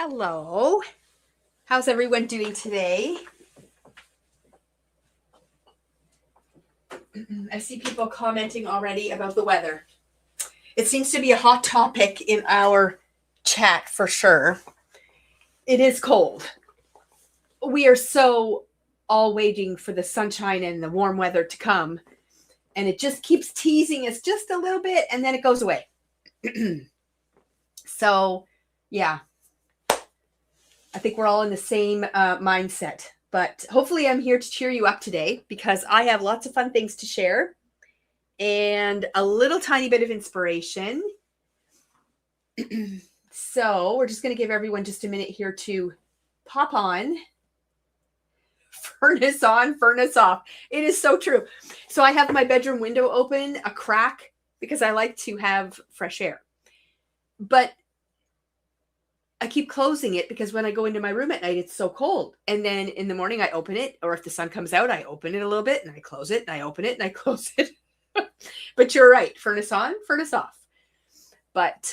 Hello. How's everyone doing today? I see people commenting already about the weather. It seems to be a hot topic in our chat for sure. It is cold. We are so all waiting for the sunshine and the warm weather to come, and it just keeps teasing us just a little bit and then it goes away. So, yeah, I think we're all in the same mindset. But hopefully I'm here to cheer you up today because I have lots of fun things to share and a little tiny bit of inspiration. So we're just going to give everyone just a minute here to pop on. Furnace on, furnace off. It is so true. So I have my bedroom window open, a crack, because I like to have fresh air. But I keep closing it because when I go into my room at night, it's so cold. And then in the morning, I open it. Or if the sun comes out, I open it a little bit and I close it and I open it and I close it. But you're right. Furnace on, furnace off. But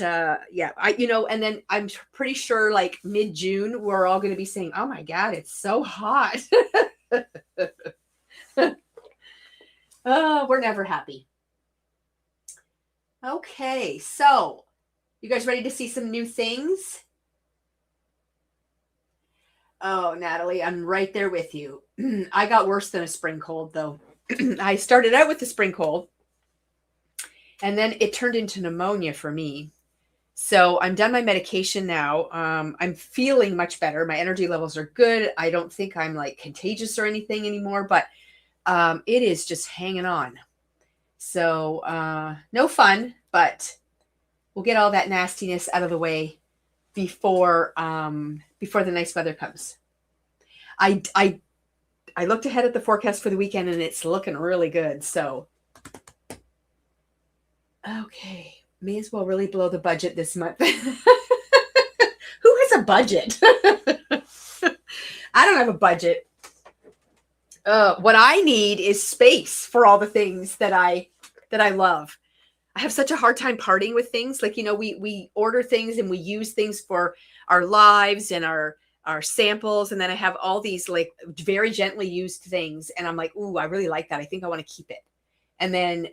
yeah, and then I'm pretty sure like mid-June, we're all going to be saying, oh my God, it's so hot. Oh, we're never happy. Okay, so you guys ready to see some new things? Oh, Natalie, I'm right there with you. I got worse than a spring cold, though. I started out with the spring cold, and then it turned into pneumonia for me. So I'm done my medication now. I'm feeling much better. My energy levels are good. I don't think I'm like contagious or anything anymore, but it is just hanging on. So no fun, but we'll get all that nastiness out of the way before the nice weather comes. I looked ahead at the forecast for the weekend and it's looking really good. So, okay, may as well really blow the budget this month. Who has a budget? I don't have a budget. What I need is space for all the things that I love. I have such a hard time parting with things. Like, we order things and we use things for our lives and our samples. And then I have all these like very gently used things. And I'm like, ooh, I really like that. I think I want to keep it. And then,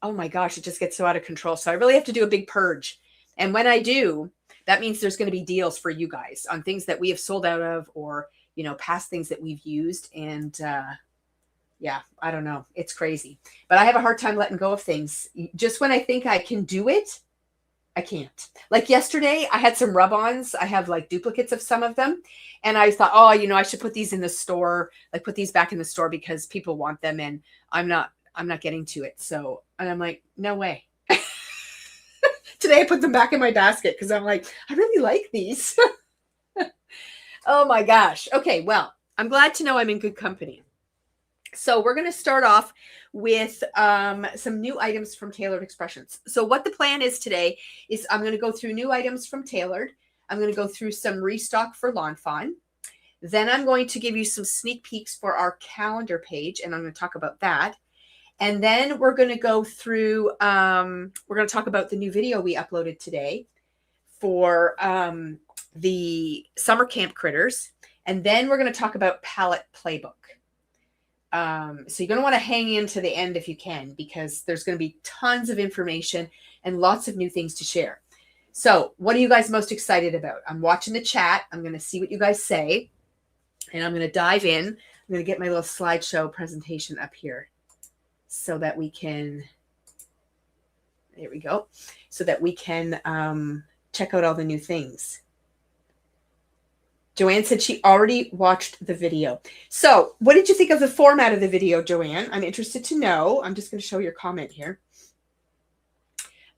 oh my gosh, it just gets so out of control. So I really have to do a big purge. And when I do, that means there's going to be deals for you guys on things that we have sold out of or, past things that we've used. And, yeah, I don't know. It's crazy. But I have a hard time letting go of things. Just when I think I can do it, I can't. Like yesterday, I had some rub-ons. I have like duplicates of some of them. And I thought, oh, I should put these in the store, like put these back in the store because people want them and I'm not getting to it. So, and I'm like, no way. Today I put them back in my basket because I'm like, I really like these. Oh my gosh. Okay, well, I'm glad to know I'm in good company. So we're going to start off with some new items from Tailored Expressions. So what the plan is today is I'm going to go through new items from Tailored. I'm going to go through some restock for Lawn Fawn. Then I'm going to give you some sneak peeks for our calendar page, and I'm going to talk about that. And then we're going to go through, we're going to talk about the new video we uploaded today for the summer camp critters. And then we're going to talk about Palette Playbook. So you're going to want to hang in to the end if you can, because there's going to be tons of information and lots of new things to share. So what are you guys most excited about? I'm watching the chat. I'm going to see what you guys say, and I'm going to dive in. I'm going to get my little slideshow presentation up here so that we can, there we go, so that we can check out all the new things. Joanne said she already watched the video. So what did you think of the format of the video, Joanne? I'm interested to know. I'm just going to show your comment here.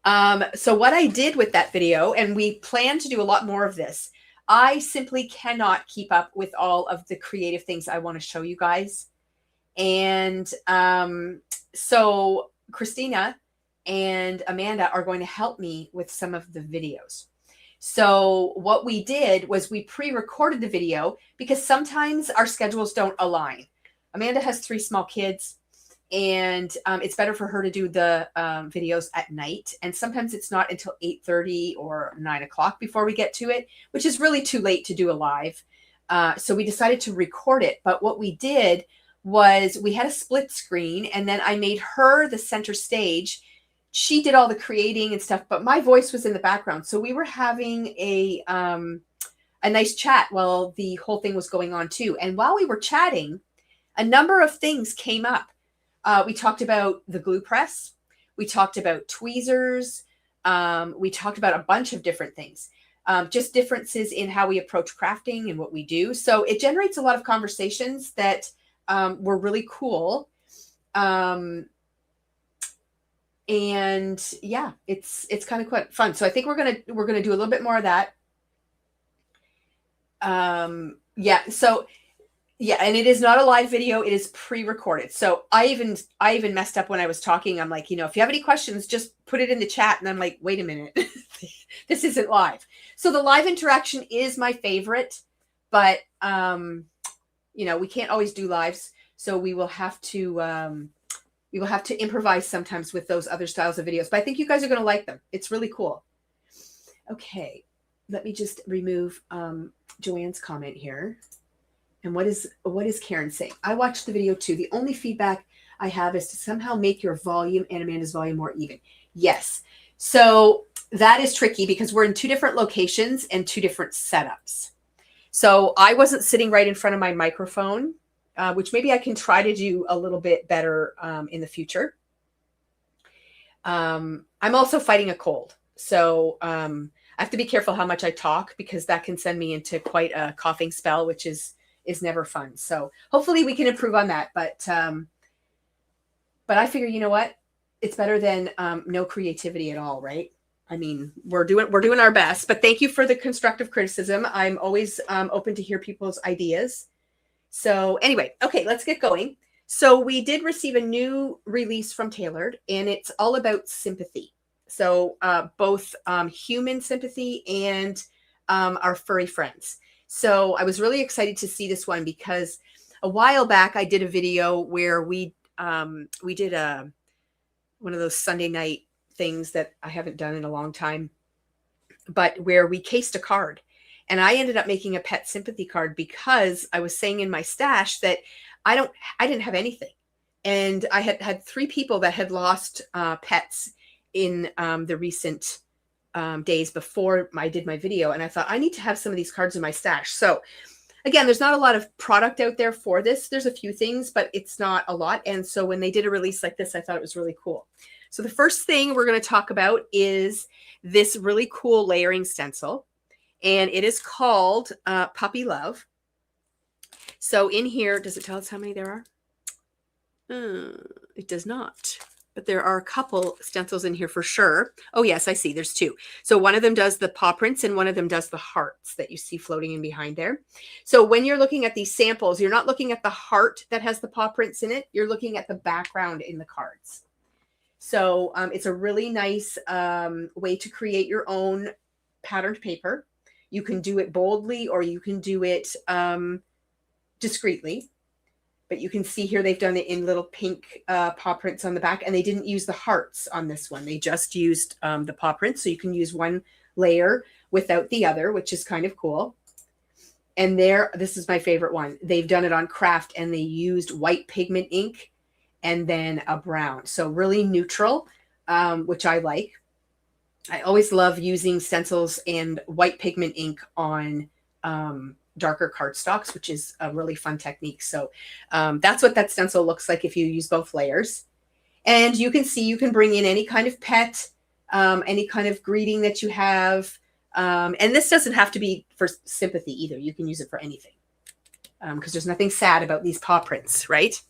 So what I did with that video, and we plan to do a lot more of this, I simply cannot keep up with all of the creative things I want to show you guys. And so Christina and Amanda are going to help me with some of the videos. So what we did was we pre-recorded the video because sometimes our schedules don't align. Amanda has 3 small kids. And it's better for her to do the videos at night. And sometimes it's not until 8:30 or 9 o'clock before we get to it, which is really too late to do a live. So we decided to record it. But what we did was we had a split screen, and then I made her the center stage. She did all the creating and stuff, but my voice was in the background. So we were having a nice chat while the whole thing was going on too. And while we were chatting, a number of things came up. We talked about the glue press. We talked about tweezers. We talked about a bunch of different things, just differences in how we approach crafting and what we do. So it generates a lot of conversations that were really cool. And yeah, it's kind of quite fun. So I think we're gonna do a little bit more of that. Yeah. So yeah, and it is not a live video. It is pre-recorded. So I even messed up when I was talking. I'm like, if you have any questions, just put it in the chat. And I'm like, wait a minute, this isn't live. So the live interaction is my favorite, but we can't always do lives. So we will have to improvise sometimes with those other styles of videos. But I think you guys are going to like them. It's really cool. Okay, let me just remove Joanne's comment here. And what is Karen saying? I watched the video too. The only feedback I have is to somehow make your volume and Amanda's volume more even. Yes. So that is tricky because we're in two different locations and two different setups. So I wasn't sitting right in front of my microphone, which maybe I can try to do a little bit better in the future. I'm also fighting a cold. So I have to be careful how much I talk because that can send me into quite a coughing spell, which is never fun. So hopefully we can improve on that. But I figure, you know what? It's better than no creativity at all, right? I mean, we're doing our best, but thank you for the constructive criticism. I'm always open to hear people's ideas. So anyway, okay, let's get going. So we did receive a new release from Tailored, and it's all about sympathy. So both human sympathy and our furry friends. So I was really excited to see this one because a while back I did a video where we did one of those Sunday night things that I haven't done in a long time, but where we cased a card. And I ended up making a pet sympathy card because I was saying in my stash that I didn't have anything. And I had 3 people that had lost pets in the recent days before I did my video. And I thought I need to have some of these cards in my stash. So again, there's not a lot of product out there for this. There's a few things, but it's not a lot. And so when they did a release like this, I thought it was really cool. So the first thing we're going to talk about is this really cool layering stencil. And it is called Puppy Love. So in here, does it tell us how many there are? It does not. But there are a couple stencils in here for sure. Oh, yes, I see. There's 2. So one of them does the paw prints and one of them does the hearts that you see floating in behind there. So when you're looking at these samples, you're not looking at the heart that has the paw prints in it. You're looking at the background in the cards. So it's a really nice way to create your own patterned paper. You can do it boldly or you can do it discreetly. But you can see here they've done it in little pink paw prints on the back, and they didn't use the hearts on this one. They just used the paw prints, so you can use one layer without the other, which is kind of cool. And this is my favorite one. They've done it on craft, and they used white pigment ink and then a brown. So really neutral, which I like. I always love using stencils and white pigment ink on darker cardstocks, which is a really fun technique. So that's what that stencil looks like if you use both layers. And you can see you can bring in any kind of pet, any kind of greeting that you have. And this doesn't have to be for sympathy either. You can use it for anything because there's nothing sad about these paw prints, right?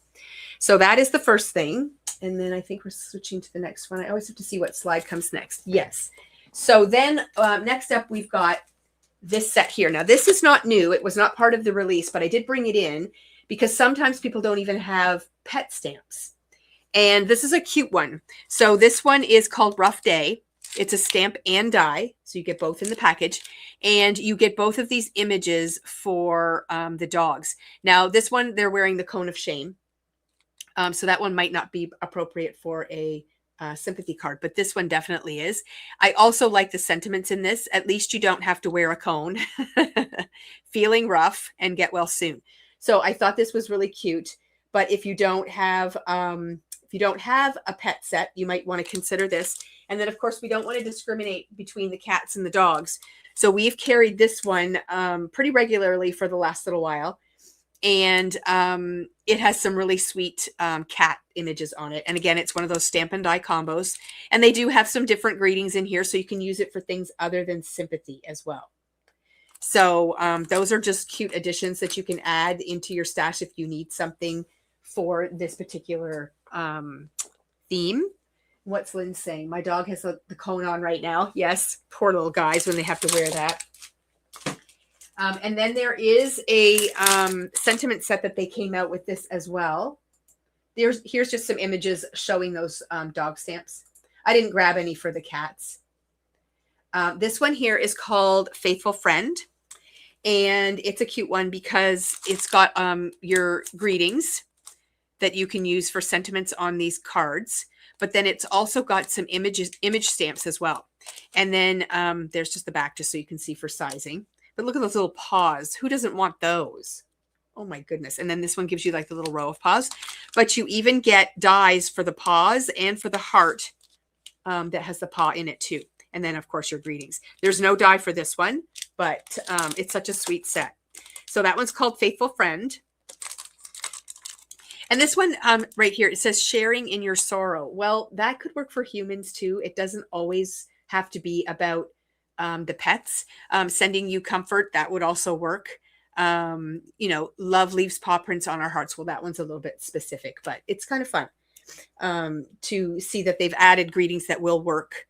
So that is the first thing. And then I think we're switching to the next one. I always have to see what slide comes next. Yes. So then next up, we've got this set here. Now, this is not new. It was not part of the release, but I did bring it in because sometimes people don't even have pet stamps. And this is a cute one. So this one is called Rough Day. It's a stamp and die. So you get both in the package. And you get both of these images for the dogs. Now, this one, they're wearing the cone of shame. So that one might not be appropriate for a sympathy card, but this one definitely is. I also like the sentiments in this. At least you don't have to wear a cone. Feeling rough and get well soon. So I thought this was really cute. But if you don't have a pet set, you might want to consider this. And then, of course, we don't want to discriminate between the cats and the dogs. So we've carried this one pretty regularly for the last little while. And it has some really sweet cat images on it. And again, it's one of those stamp and die combos. And they do have some different greetings in here, so you can use it for things other than sympathy as well. So those are just cute additions that you can add into your stash if you need something for this particular theme. What's Lynn saying? My dog has the cone on right now. Yes, poor little guys when they have to wear that. And then there is a sentiment set that they came out with this as well. Here's just some images showing those dog stamps. I didn't grab any for the cats. This one here is called Faithful Friend. And it's a cute one because it's got your greetings that you can use for sentiments on these cards. But then it's also got some image stamps as well. And then there's just the back just so you can see for sizing. But look at those little paws. Who doesn't want those? Oh my goodness. And then this one gives you like the little row of paws. But you even get dies for the paws and for the heart that has the paw in it too. And then, of course, your greetings. There's no die for this one, but it's such a sweet set. So that one's called Faithful Friend. And this one right here, it says sharing in your sorrow. Well, that could work for humans too. It doesn't always have to be about the pets. Sending you comfort, that would also work. You know, love leaves paw prints on our hearts. Well, that one's a little bit specific, but it's kind of fun to see that they've added greetings that will work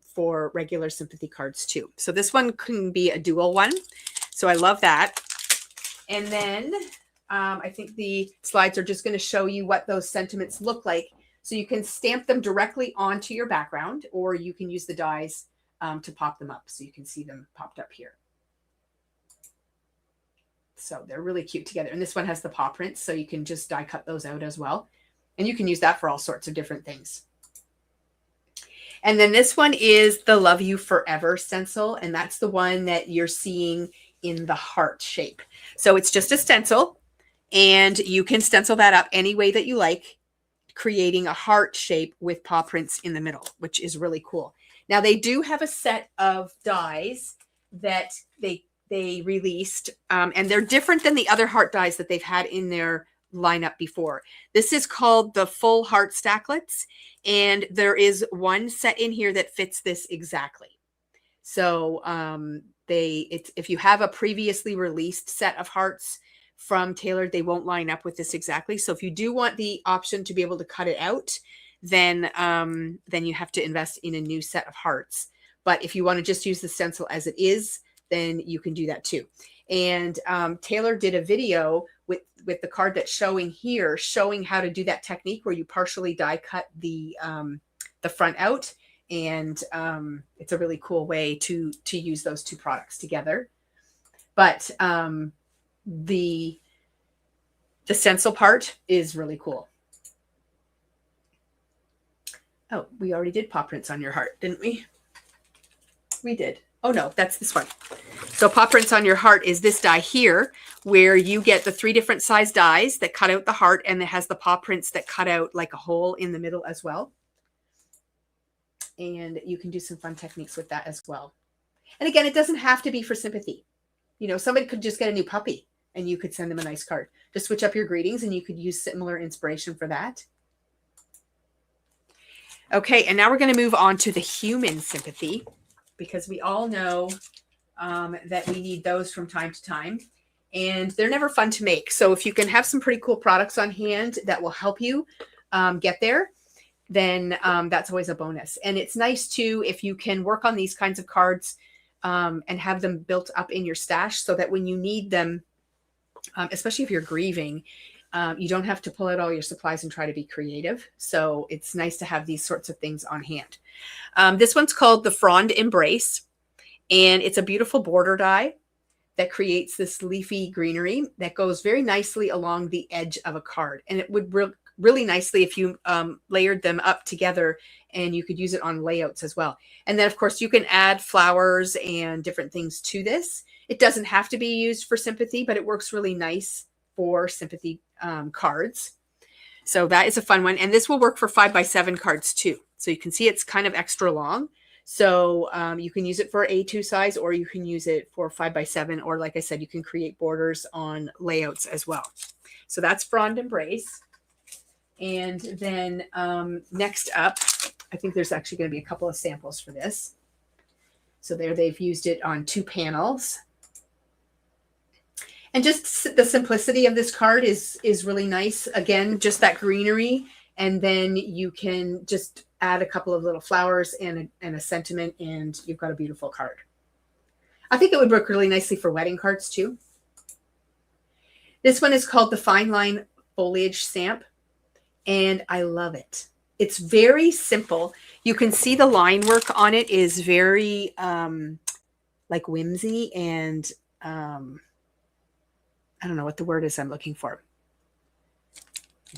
for regular sympathy cards too. So this one can be a dual one. So I love that. And then I think the slides are just going to show you what those sentiments look like. So you can stamp them directly onto your background, or you can use the dies to pop them up. So you can see them popped up here. So they're really cute together. And this one has the paw prints, so you can just die cut those out as well. And you can use that for all sorts of different things. And then this one is the Love You Forever stencil. And that's the one that you're seeing in the heart shape. So it's just a stencil, and you can stencil that up any way that you like, creating a heart shape with paw prints in the middle, which is really cool. Now they do have a set of dies that they released, and they're different than the other heart dies that they've had in their lineup before. This is called the Full Heart Stacklets, and there is one set in here that fits this exactly. So if you have a previously released set of hearts from Tailored, they won't line up with this exactly. So if you do want the option to be able to cut it out, then you have to invest in a new set of hearts. But if you want to just use the stencil as it is, then you can do that too. And Taylor did a video with the card that's showing here, showing how to do that technique where you partially die cut the front out. And it's a really cool way to use those two products together. But the stencil part is really cool. Oh, we already did paw prints on your heart, didn't we? We did. Oh no, that's this one. So paw prints on your heart is this die here, where you get the 3 different size dies that cut out the heart, and it has the paw prints that cut out like a hole in the middle as well. And you can do some fun techniques with that as well. And again, it doesn't have to be for sympathy. You know, somebody could just get a new puppy and you could send them a nice card. Just switch up your greetings and you could use similar inspiration for that. Okay, and now we're going to move on to the human sympathy, because we all know that we need those from time to time, and they're never fun to make. So if you can have some pretty cool products on hand that will help you get there, then that's always a bonus. And it's nice too if you can work on these kinds of cards and have them built up in your stash, so that when you need them, especially if you're grieving, you don't have to pull out all your supplies and try to be creative. So it's nice to have these sorts of things on hand. This one's called the Frond Embrace, and it's a beautiful border die that creates this leafy greenery that goes very nicely along the edge of a card. And it would really nicely if you layered them up together, and you could use it on layouts as well. And then of course you can add flowers and different things to this. It doesn't have to be used for sympathy, but it works really nice for sympathy cards. So that is a fun one. And this will work for 5x7 cards too. So you can see it's kind of extra long. So you can use it for A2 size, or you can use it for 5x7, or like I said, you can create borders on layouts as well. So that's Frond Embrace. And then next up, I think there's actually going to be a couple of samples for this. So there they've used it on 2 panels. And just the simplicity of this card is really nice. Again, just that greenery. And then you can just add a couple of little flowers and a sentiment, and you've got a beautiful card. I think it would work really nicely for wedding cards too. This one is called the Fine Line Foliage Stamp, and I love it. It's very simple. You can see the line work on it is very like whimsy and I don't know what the word is I'm looking for.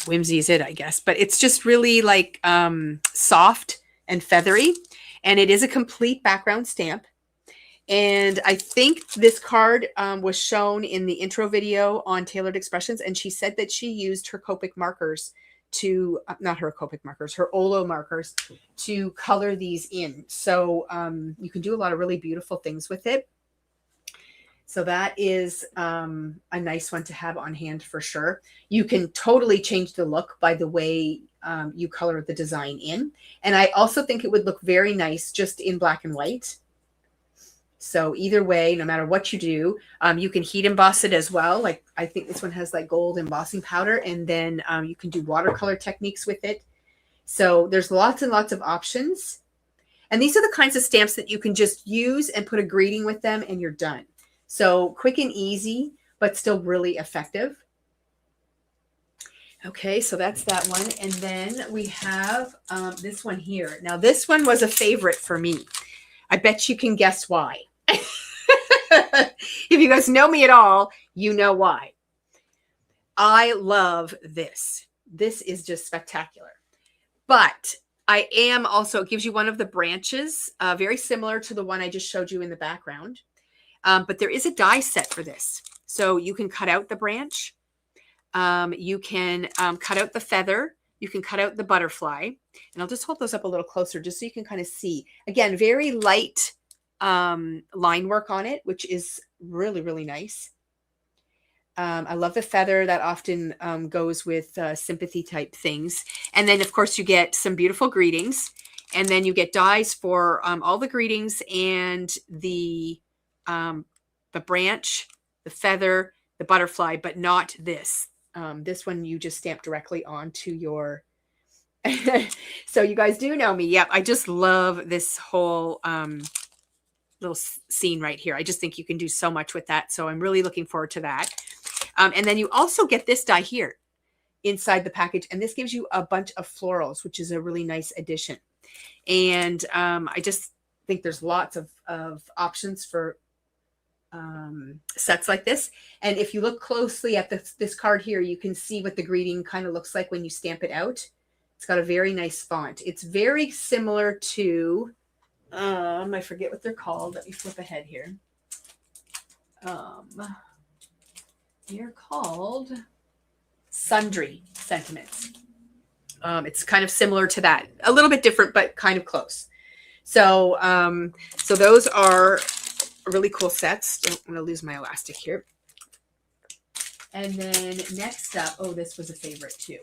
Whimsy is it, I guess, but it's just really like soft and feathery, and it is a complete background stamp. And I think this card was shown in the intro video on Tailored Expressions, and she said that she used her Copic markers to, not her Copic markers, her Olo markers to color these in. So you can do a lot of really beautiful things with it. So that is a nice one to have on hand for sure. You can totally change the look by the way you color the design in. And I also think it would look very nice just in black and white. So either way, no matter what you do, you can heat emboss it as well. Like I think this one has like gold embossing powder, and then you can do watercolor techniques with it. So there's lots and lots of options. And these are the kinds of stamps that you can just use and put a greeting with them, and you're done. So quick and easy, but still really effective. Okay, so that's that one. And then we have this one here. Now, this one was a favorite for me. I bet you can guess why. If you guys know me at all, you know why. I love this. This is just spectacular. But I am also, it gives you one of the branches, very similar to the one I just showed you in the background. But there is a die set for this. So you can cut out the branch. You can cut out the feather. You can cut out the butterfly. And I'll just hold those up a little closer just so you can kind of see. Again, very light line work on it, which is really, really nice. I love the feather. That often goes with sympathy type things. And then, of course, you get some beautiful greetings. And then you get dies for all the greetings and the branch, the feather, the butterfly, but not this. This one you just stamp directly onto your. So you guys do know me. Yep, I just love this whole little scene right here. I just think you can do so much with that. So I'm really looking forward to that. And then you also get this die here inside the package, and this gives you a bunch of florals, which is a really nice addition. And I just think there's lots of options for sets like this. And if you look closely at this card here, you can see what the greeting kind of looks like when you stamp it out. It's got a very nice font. It's very similar to, I forget what they're called. Let me flip ahead here. They're called Sundry Sentiments. It's kind of similar to that. A little bit different, but kind of close. So, so those are really cool sets. I'm going to lose my elastic here. And then next up, oh, this was a favorite too.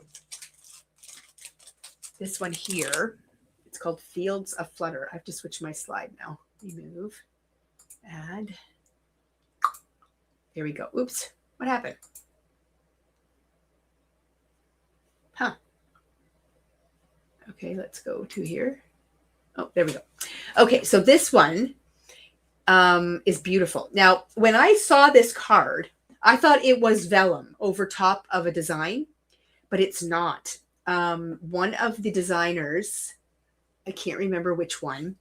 This one here, it's called Fields of Flutter. I have to switch my slide now. Remove, add. There we go. Oops, what happened? Huh. Okay, let's go to here. Oh, there we go. Okay, so this one is beautiful. Now, when I saw this card, I thought it was vellum over top of a design, but it's not. One of the designers, I can't remember which one,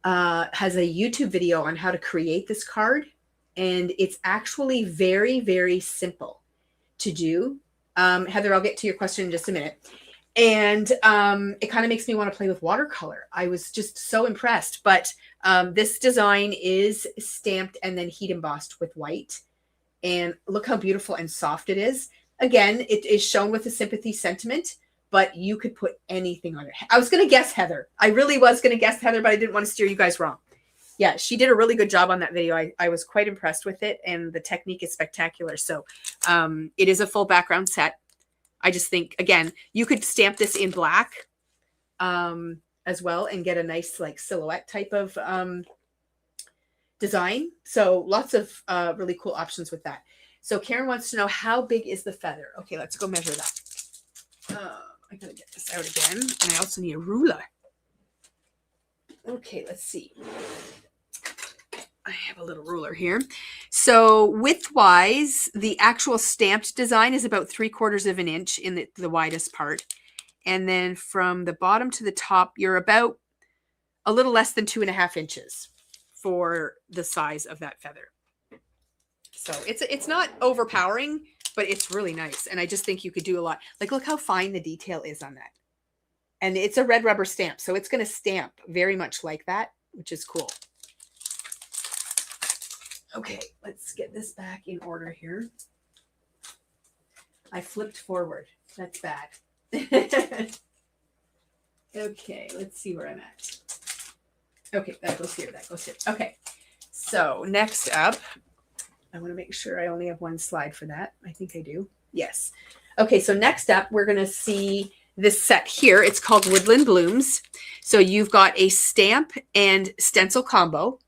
has a YouTube video on how to create this card. And it's actually very, very simple to do. Heather, I'll get to your question in just a minute. And it kind of makes me want to play with watercolor. I was just so impressed. But this design is stamped and then heat embossed with white. And look how beautiful and soft it is. Again, it is shown with a sympathy sentiment, but you could put anything on it. I was going to guess Heather. I really was going to guess Heather, but I didn't want to steer you guys wrong. Yeah, she did a really good job on that video. I was quite impressed with it, and the technique is spectacular. So it is a full background set. I just think, again, you could stamp this in black as well and get a nice like silhouette type of design. So lots of really cool options with that. So Karen wants to know, how big is the feather? Okay, let's go measure that. I gotta get this out again. And I also need a ruler. Okay, let's see. I have a little ruler here. So width-wise, the actual stamped design is about 3/4 of an inch in the widest part. And then from the bottom to the top, you're about a little less than 2.5 inches for the size of that feather. So it's not overpowering, but it's really nice. And I just think you could do a lot. Like, look how fine the detail is on that. And it's a red rubber stamp, so it's going to stamp very much like that, which is cool. Okay, let's get this back in order here. I flipped forward. That's bad. Okay, let's see where I'm at. Okay, that goes here. That goes here. Okay, so next up, I want to make sure I only have one slide for that. I think I do. Yes. Okay, so next up, we're going to see this set here. It's called Woodland Blooms. So you've got a stamp and stencil combo.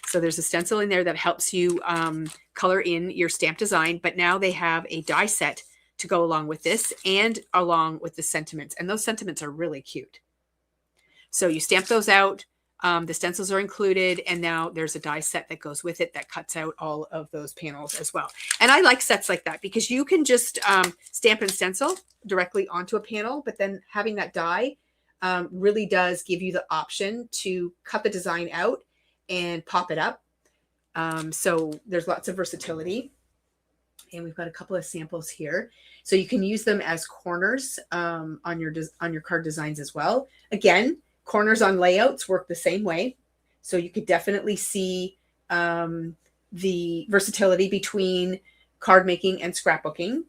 So there's a stencil in there that helps you color in your stamp design, but now they have a die set to go along with this and along with the sentiments. And those sentiments are really cute. So you stamp those out. The stencils are included, and now there's a die set that goes with it that cuts out all of those panels as well. And I like sets like that because you can just stamp and stencil directly onto a panel, but then having that die really does give you the option to cut the design out and pop it up. So there's lots of versatility. And we've got a couple of samples here. So you can use them as corners on your card designs as well. Again, corners on layouts work the same way. So you could definitely see the versatility between card making and scrapbooking.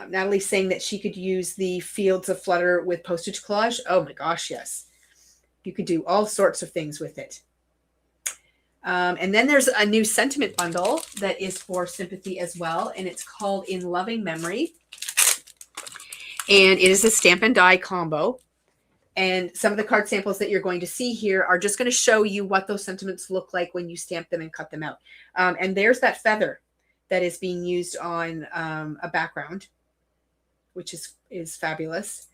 Natalie's saying that she could use the Fields of Flutter with postage collage. Oh my gosh, yes. You could do all sorts of things with it. And then there's a new sentiment bundle that is for sympathy as well. And it's called In Loving Memory. And it is a stamp and die combo. And some of the card samples that you're going to see here are just going to show you what those sentiments look like when you stamp them and cut them out. And there's that feather that is being used on a background, which is fabulous.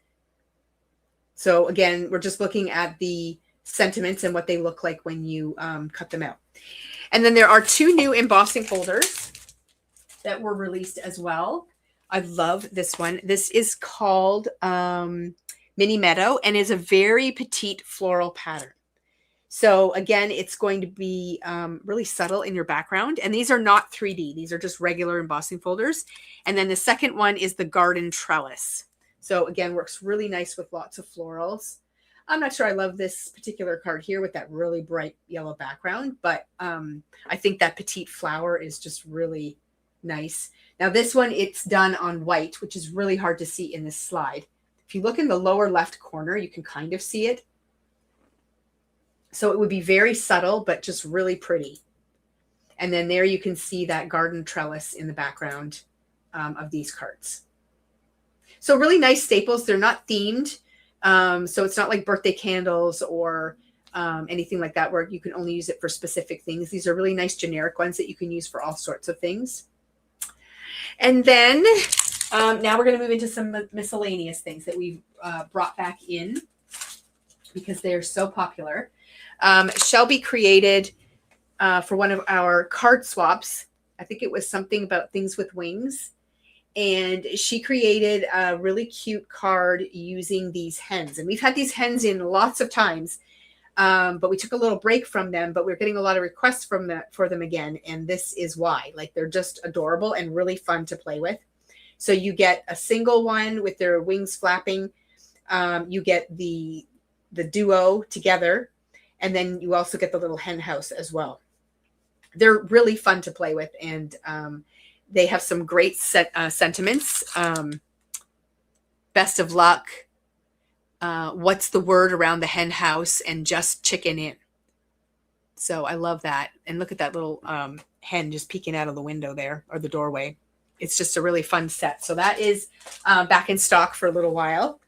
So again, we're just looking at the sentiments and what they look like when you cut them out. And then there are 2 new embossing folders that were released as well. I love this one. This is called Mini Meadow and is a very petite floral pattern. So again, it's going to be really subtle in your background. And these are not 3D. These are just regular embossing folders. And then the second one is the Garden Trellis. So again, works really nice with lots of florals. I'm not sure I love this particular card here with that really bright yellow background, but I think that petite flower is just really nice. Now this one, it's done on white, which is really hard to see in this slide. If you look in the lower left corner, you can kind of see it. So it would be very subtle, but just really pretty. And then there you can see that garden trellis in the background of these cards. So really nice staples. They're not themed. So it's not like birthday candles or anything like that where you can only use it for specific things. These are really nice generic ones that you can use for all sorts of things. And then now we're going to move into some miscellaneous things that we've brought back in because they're so popular. Shelby created for one of our card swaps, I think it was something about things with wings. And she created a really cute card using these hens. And we've had these hens in lots of times. But we took a little break from them, but we're getting a lot of requests for them again. And this is why. Like, they're just adorable and really fun to play with. So you get a single one with their wings flapping. You get the duo together. And then you also get the little hen house as well. They're really fun to play with. And they have some great sentiments. Best of luck. What's the word around the hen house, and just chicken in. So I love that. And look at that little hen just peeking out of the window there, or the doorway. It's just a really fun set. So that is back in stock for a little while.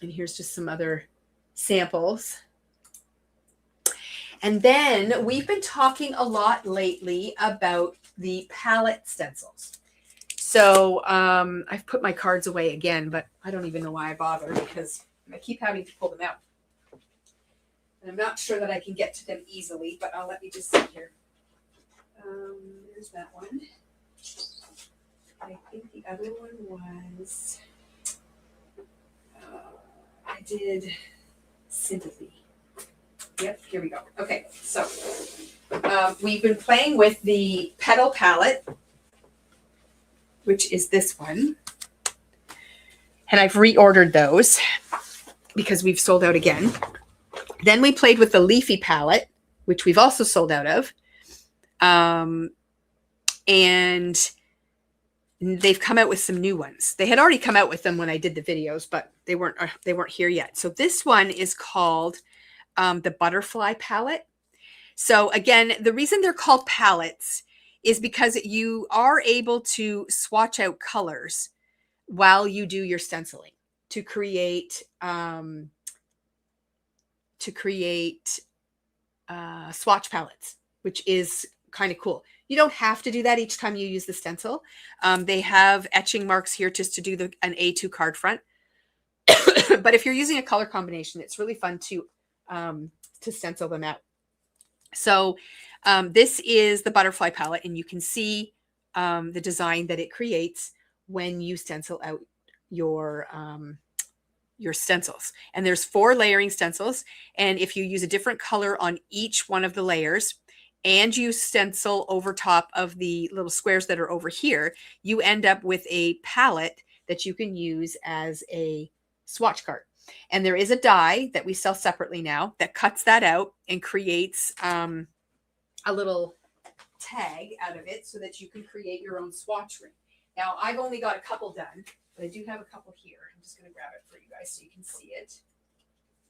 And here's just some other samples. And then we've been talking a lot lately about the palette stencils. So I've put my cards away again, but I don't even know why I bother, because I keep having to pull them out. And I'm not sure that I can get to them easily, but I'll let you just see here. There's that one. I think the other one was, I did Sympathy. Yep, here we go. Okay, so we've been playing with the Petal palette, which is this one. And I've reordered those because we've sold out again. Then we played with the Leafy palette, which we've also sold out of. And they've come out with some new ones. They had already come out with them when I did the videos, but they weren't here yet. So this one is called the Butterfly palette. So again, the reason they're called palettes is because you are able to swatch out colors while you do your stenciling to create swatch palettes, which is kind of cool. You don't have to do that each time you use the stencil. They have etching marks here just to do an A2 card front. But if you're using a color combination, it's really fun to stencil them out. So this is the Butterfly palette, and you can see the design that it creates when you stencil out your stencils. And there's 4 layering stencils. And if you use a different color on each one of the layers and you stencil over top of the little squares that are over here, you end up with a palette that you can use as a swatch card. And there is a die that we sell separately now that cuts that out and creates a little tag out of it so that you can create your own swatch ring. Now, I've only got a couple done, but I do have a couple here. I'm just going to grab it for you guys so you can see it.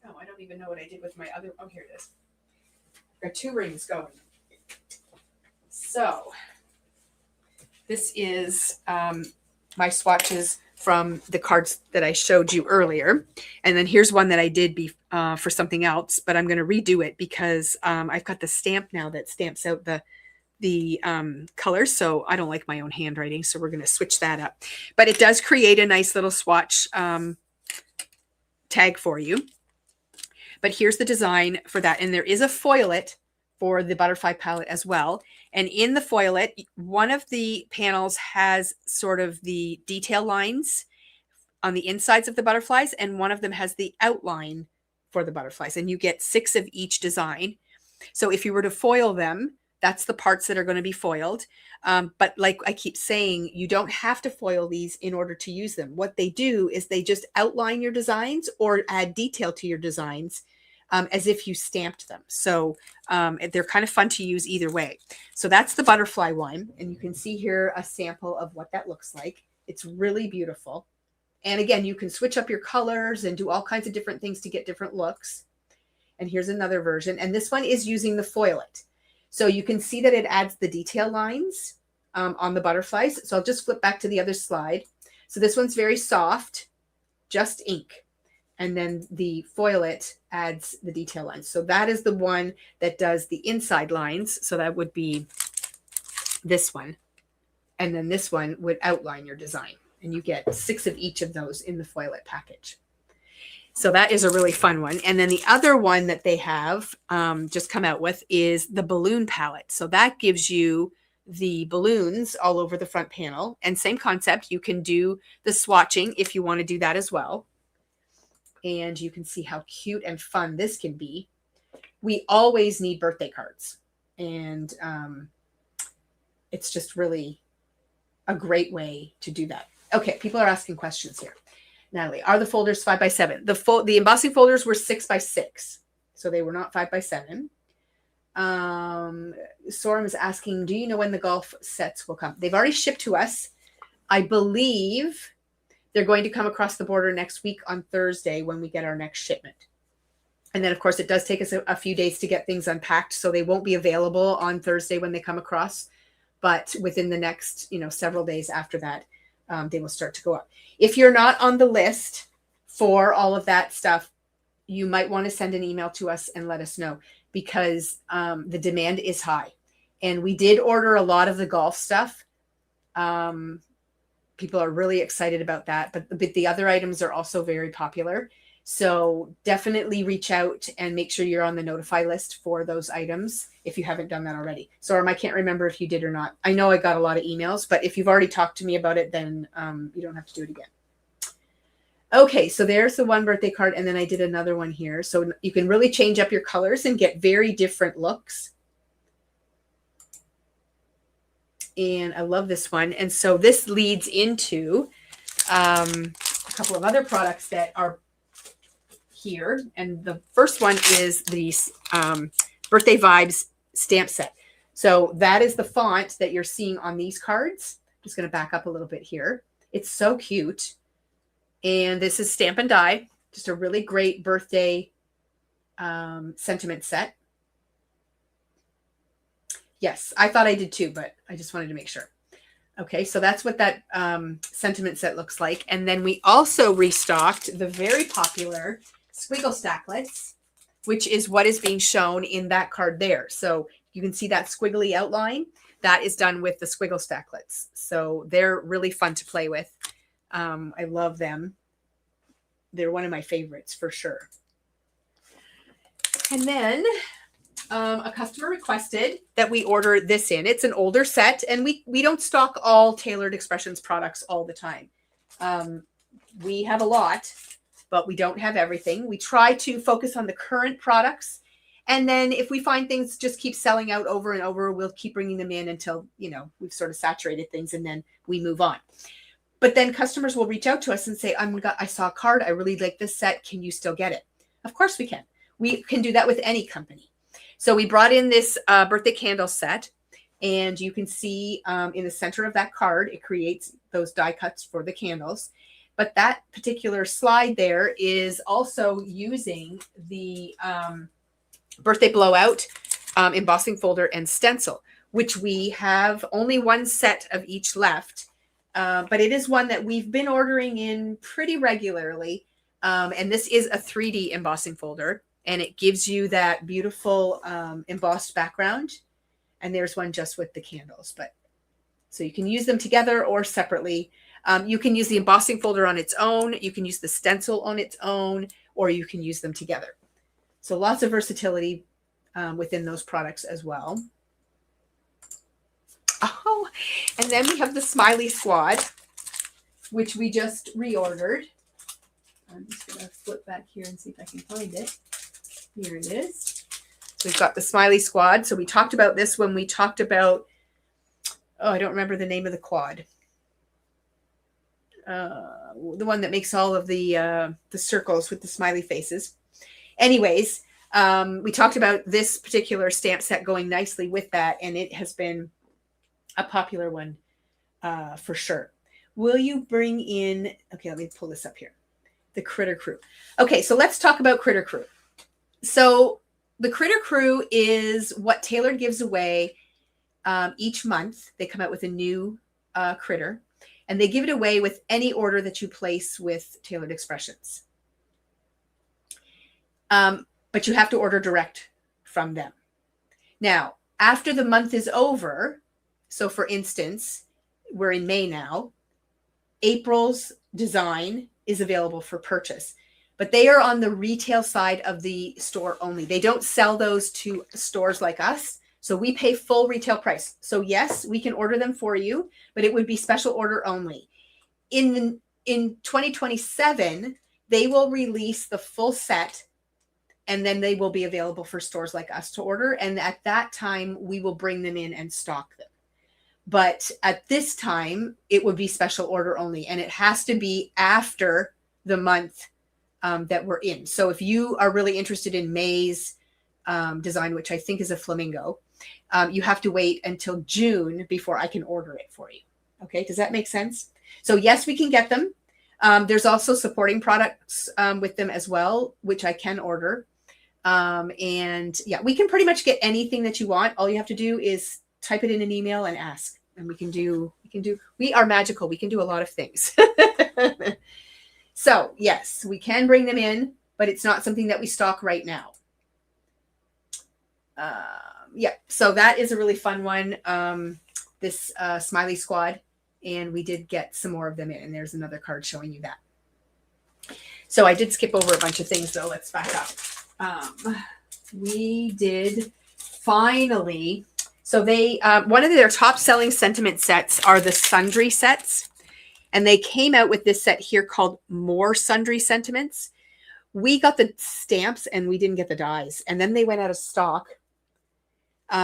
Oh, I don't even know what I did with my other. Oh, here it is. I've got 2 rings going. So this is my swatches from the cards that I showed you earlier. And then here's one that I did for something else, but I'm going to redo it because I've got the stamp now that stamps out the colors. So I don't like my own handwriting. So we're going to switch that up. But it does create a nice little swatch tag for you. But here's the design for that. And there is a foilet for the Butterfly palette as well. And in the foilet, one of the panels has sort of the detail lines on the insides of the butterflies, and one of them has the outline for the butterflies. And you get 6 of each design. So if you were to foil them, that's the parts that are going to be foiled. But like I keep saying, you don't have to foil these in order to use them. What they do is they just outline your designs or add detail to your designs as if you stamped them. So they're kind of fun to use either way. So that's the Butterfly one. And you can see here a sample of what that looks like. It's really beautiful. And again, you can switch up your colors and do all kinds of different things to get different looks. And here's another version. And this one is using the foilet. So you can see that it adds the detail lines on the butterflies. So I'll just flip back to the other slide. So this one's very soft, just ink. And then the foilet adds the detail lines. So that is the one that does the inside lines. So that would be this one. And then this one would outline your design. And you get 6 of each of those in the foilet package. So that is a really fun one. And then the other one that they have just come out with is the balloon palette. So that gives you the balloons all over the front panel. And same concept, you can do the swatching if you want to do that as well. and you can see how cute and fun this can be. We always need birthday cards, and it's just really a great way to do that. Okay, people are asking questions here. Natalie, are the folders 5x7? The embossing folders were 6x6, so they were not 5x7. Sorum is asking, do you know when the golf sets will come? They've already shipped to us. I believe they're going to come across the border next week on Thursday when we get our next shipment. And then, of course, it does take us a few days to get things unpacked, so they won't be available on Thursday when they come across. But within the next, several days after that, they will start to go up. If you're not on the list for all of that stuff, you might want to send an email to us and let us know, because the demand is high. And we did order a lot of the golf stuff. People are really excited about that, but the other items are also very popular. So definitely reach out and make sure you're on the notify list for those items if you haven't done that already. So, I can't remember if you did or not. I know I got a lot of emails, but if you've already talked to me about it, then you don't have to do it again. Okay, so there's the one birthday card, and then I did another one here. So you can really change up your colors and get very different looks. And I love this one. And so this leads into a couple of other products that are here. And the first one is the Birthday Vibes stamp set. So that is the font that you're seeing on these cards. I'm just going to back up a little bit here. It's so cute. And this is Stamp and Die, just a really great birthday sentiment set. Yes, I thought I did too, but I just wanted to make sure. Okay, so that's what that sentiment set looks like. And then we also restocked the very popular Squiggle Stacklets, which is what is being shown in that card there. So you can see that squiggly outline. That is done with the Squiggle Stacklets. So they're really fun to play with. I love them. They're one of my favorites for sure. And then a customer requested that we order this in. It's an older set, and we don't stock all Tailored Expressions products all the time. We have a lot, but we don't have everything. We try to focus on the current products. And then if we find things just keep selling out over and over, we'll keep bringing them in until, we've sort of saturated things, and then we move on. But then customers will reach out to us and say, I saw a card. I really like this set. Can you still get it? Of course we can. We can do that with any company. So we brought in this birthday candle set, and you can see in the center of that card, it creates those die cuts for the candles. But that particular slide there is also using the birthday blowout embossing folder and stencil, which we have only one set of each left. But it is one that we've been ordering in pretty regularly. And this is a 3D embossing folder, and it gives you that beautiful embossed background. And there's one just with the candles, but so you can use them together or separately. You can use the embossing folder on its own. You can use the stencil on its own, or you can use them together. So lots of versatility within those products as well. Oh, and then we have the Smiley Squad, which we just reordered. I'm just going to flip back here and see if I can find it. Here it is. So we've got the Smiley Squad. So we talked about this when we talked about, I don't remember the name of the quad. The one that makes all of the circles with the smiley faces. Anyways, we talked about this particular stamp set going nicely with that, and it has been a popular one for sure. Will you bring in, okay, let me pull this up here. The Critter Crew. Okay, so let's talk about Critter Crew. So the Critter Crew is what Tailored gives away each month. They come out with a new critter, and they give it away with any order that you place with Tailored Expressions. But you have to order direct from them. Now, after the month is over, so for instance, we're in May now, April's design is available for purchase, but they are on the retail side of the store only. They don't sell those to stores like us. So we pay full retail price. So yes, we can order them for you, but it would be special order only. In 2027, they will release the full set, and then they will be available for stores like us to order. And at that time, we will bring them in and stock them. But at this time, it would be special order only, and it has to be after the month that we're in. So if you are really interested in May's design, which I think is a flamingo, you have to wait until June before I can order it for you. Okay, does that make sense? So yes, we can get them. There's also supporting products with them as well, which I can order. And yeah, we can pretty much get anything that you want. All you have to do is type it in an email and ask, and we are magical. We can do a lot of things. So yes, we can bring them in, but it's not something that we stock right now. Yeah, so that is a really fun one. This Smiley Squad, and we did get some more of them in, and there's another card showing you that. So I did skip over a bunch of things, though. Let's back up. We did finally, so they, one of their top selling sentiment sets are the Sundry sets. And they came out with this set here called More Sundry Sentiments. We got the stamps and we didn't get the dies. And then they went out of stock.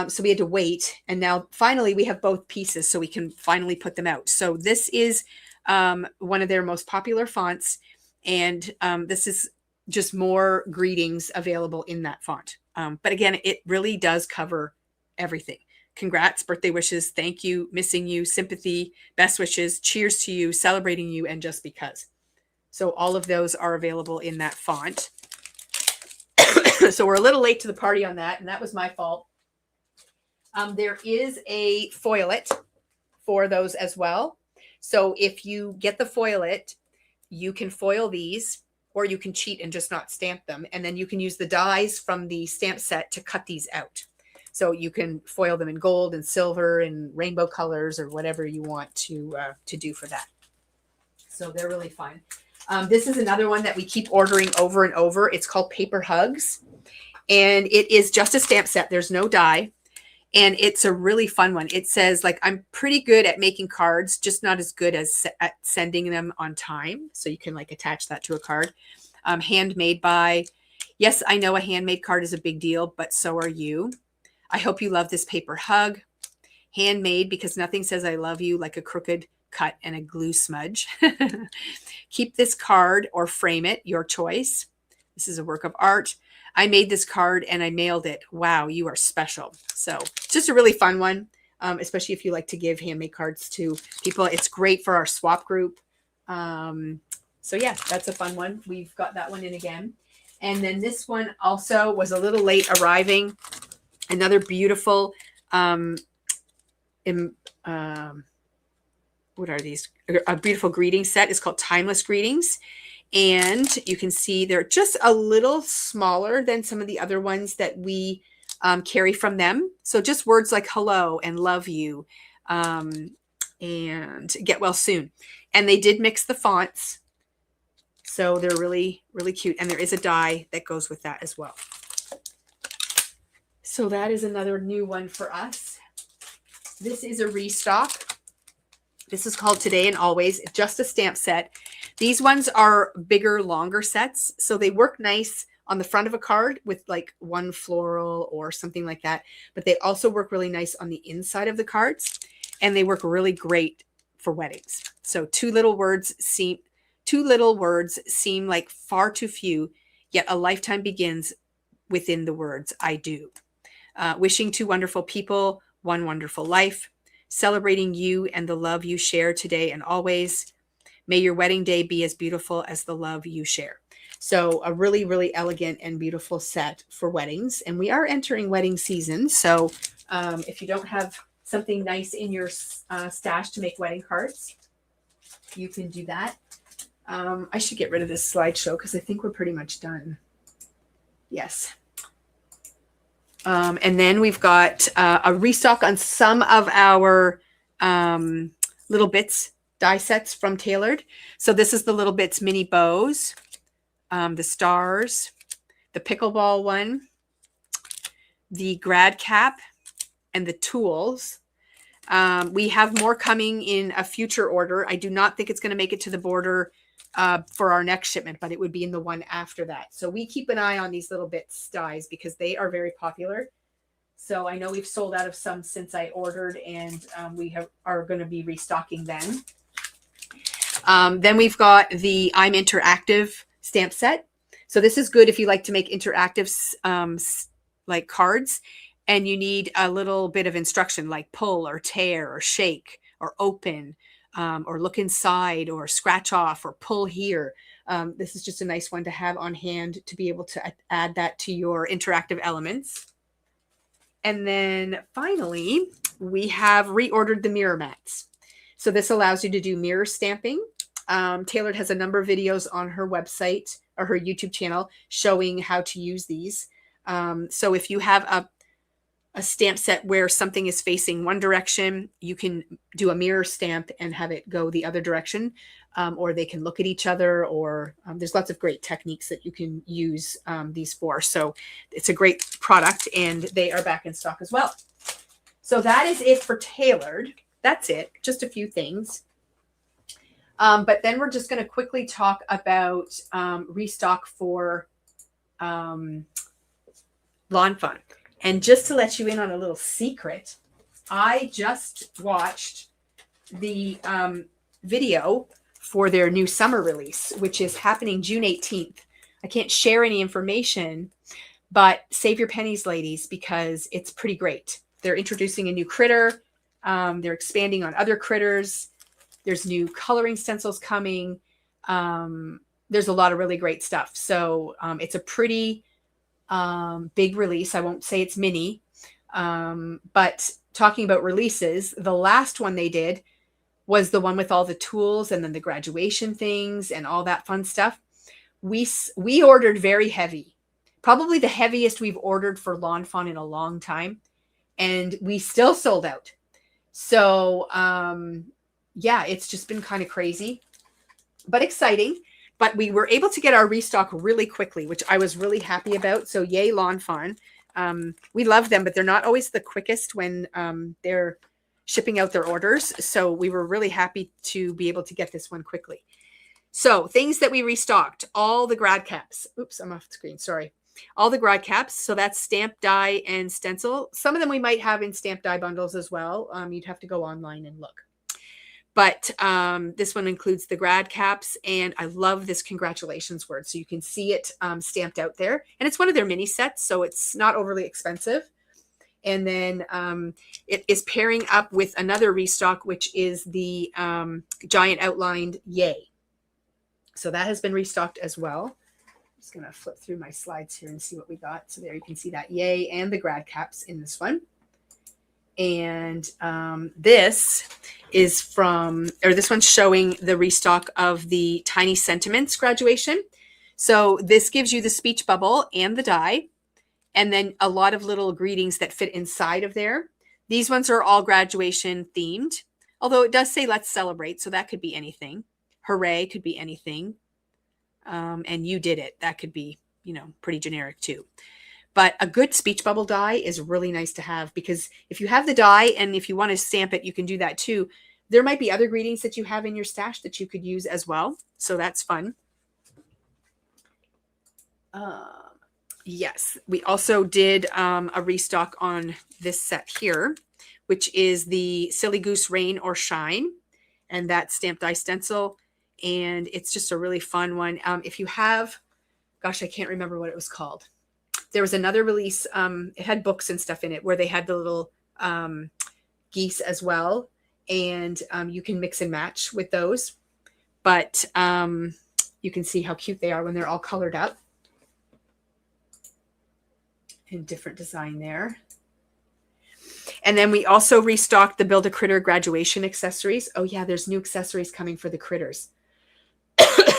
So we had to wait. And now finally we have both pieces, so we can finally put them out. So this is one of their most popular fonts. And this is just more greetings available in that font. But again, it really does cover everything. Congrats, birthday wishes, thank you, missing you, sympathy, best wishes, cheers to you, celebrating you, and just because. So all of those are available in that font. So we're a little late to the party on that, and that was my fault. There is a foilet for those as well. So if you get the foilet, you can foil these, or you can cheat and just not stamp them. And then you can use the dies from the stamp set to cut these out. So you can foil them in gold and silver and rainbow colors or whatever you want to do for that. So they're really fun. This is another one that we keep ordering over and over. It's called Paper Hugs. And it is just a stamp set. There's no die. And it's a really fun one. It says, like, I'm pretty good at making cards, just not as good as at sending them on time. So you can like attach that to a card. Handmade by, yes, I know a handmade card is a big deal, but so are you. I hope you love this paper hug. Handmade, because nothing says I love you like a crooked cut and a glue smudge. Keep this card or frame it, your choice. This is a work of art. I made this card and I mailed it. Wow, you are special. So just a really fun one, especially if you like to give handmade cards to people. It's great for our swap group. So yeah, that's a fun one. We've got that one in again. And then this one also was a little late arriving. Another beautiful, what are these? A beautiful greeting set. It's called Timeless Greetings. And you can see they're just a little smaller than some of the other ones that we carry from them. So just words like hello and love you and get well soon. And they did mix the fonts. So they're really, really cute. And there is a die that goes with that as well. So that is another new one for us. This is a restock. This is called Today and Always, just a stamp set. These ones are bigger, longer sets. So they work nice on the front of a card with like one floral or something like that. But they also work really nice on the inside of the cards. And they work really great for weddings. So two little words seem like far too few, yet a lifetime begins within the words, I do. Wishing two wonderful people, one wonderful life. Celebrating you and the love you share today and always. May your wedding day be as beautiful as the love you share. So a really, really elegant and beautiful set for weddings. And we are entering wedding season. So if you don't have something nice in your stash to make wedding cards, you can do that. I should get rid of this slideshow because I think we're pretty much done. Yes. And then we've got a restock on some of our Little Bits die sets from Tailored. So this is the Little Bits mini bows, the stars, the pickleball one, the grad cap, and the tools. We have more coming in a future order. I do not think it's going to make it to the border for our next shipment, but it would be in the one after that. So we keep an eye on these little bits dies because they are very popular. So I know we've sold out of some since I ordered, and are going to be restocking them. Then we've got the I'm Interactive stamp set. So this is good if you like to make interactive like cards, and you need a little bit of instruction like pull or tear or shake or open, or look inside or scratch off or pull here. This is just a nice one to have on hand to be able to add that to your interactive elements. And then finally, we have reordered the mirror mats. So this allows you to do mirror stamping. Tailored has a number of videos on her website or her YouTube channel showing how to use these. So if you have a stamp set where something is facing one direction, you can do a mirror stamp and have it go the other direction, or they can look at each other, or there's lots of great techniques that you can use these for. So it's a great product, and they are back in stock as well. So that is it for Tailored. That's it, just a few things. But then we're just going to quickly talk about restock for Lawn Fawn. And just to let you in on a little secret, I just watched the video for their new summer release, which is happening June 18th. I can't share any information, but save your pennies, ladies, because it's pretty great. They're introducing a new critter. They're expanding on other critters. There's new coloring stencils coming. There's a lot of really great stuff. So it's a pretty big release. I won't say it's mini, but talking about releases, the last one they did was the one with all the tools and then the graduation things and all that fun stuff. We ordered very heavy, probably the heaviest we've ordered for Lawn Fawn in a long time, and we still sold out. So yeah, it's just been kind of crazy, but exciting. But we were able to get our restock really quickly, which I was really happy about. So yay, Lawn Fawn. We love them, but they're not always the quickest when they're shipping out their orders. So we were really happy to be able to get this one quickly. So things that we restocked, all the grad caps. Oops, I'm off the screen. Sorry. All the grad caps. So that's stamp, die, and stencil. Some of them we might have in stamp die bundles as well. You'd have to go online and look. But this one includes the grad caps, and I love this congratulations word. So you can see it stamped out there. And it's one of their mini sets, so it's not overly expensive. And then it is pairing up with another restock, which is the giant outlined yay. So that has been restocked as well. I'm just going to flip through my slides here and see what we got. So there you can see that yay and the grad caps in this one. And this is this one's showing the restock of the Tiny Sentiments graduation. So this gives you the speech bubble and the die, and then a lot of little greetings that fit inside of there. These ones are all graduation themed, although it does say let's celebrate. So that could be anything. Hooray could be anything. And you did it. That could be, pretty generic too. But a good speech bubble die is really nice to have, because if you have the die and if you want to stamp it, you can do that too. There might be other greetings that you have in your stash that you could use as well. So that's fun. Yes, we also did a restock on this set here, which is the Silly Goose Rain or Shine. And that's stamp die stencil. And it's just a really fun one. If you have, gosh, I can't remember what it was called. There was another release. It had books and stuff in it where they had the little geese as well. And you can mix and match with those. But you can see how cute they are when they're all colored up. And different design there. And then we also restocked the Build a Critter graduation accessories. Oh yeah, there's new accessories coming for the critters.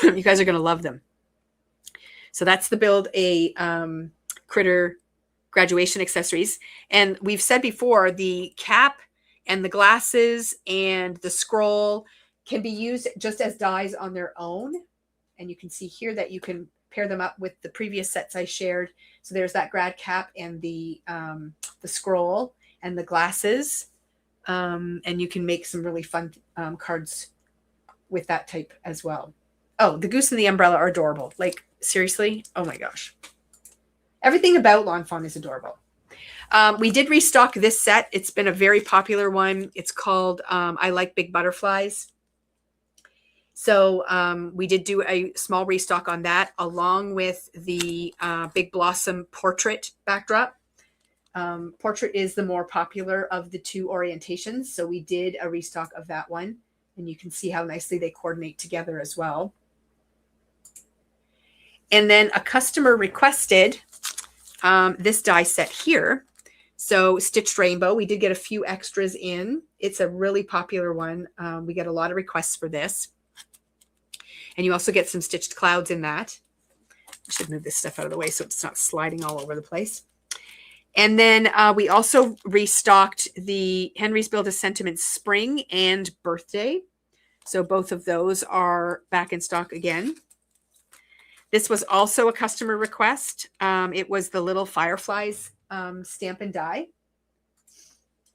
You guys are going to love them. So that's the Build a Critter graduation accessories. And we've said before, the cap and the glasses and the scroll can be used just as dies on their own. And you can see here that you can pair them up with the previous sets I shared. So there's that grad cap and the scroll and the glasses. And you can make some really fun cards with that type as well. Oh, the goose and the umbrella are adorable. Like, seriously? Oh my gosh. Everything about Lawn Fawn is adorable. We did restock this set. It's been a very popular one. It's called I Like Big Butterflies. So we did do a small restock on that, along with the Big Blossom portrait backdrop. Portrait is the more popular of the two orientations. So we did a restock of that one. And you can see how nicely they coordinate together as well. And then a customer requested this die set here. So Stitched Rainbow, we did get a few extras in. It's a really popular one. We get a lot of requests for this. And you also get some stitched clouds in that. I should move this stuff out of the way so it's not sliding all over the place. And then we also restocked the Henry's Build a Sentiment Spring and Birthday. So both of those are back in stock again. This was also a customer request. It was the Little Fireflies stamp and die.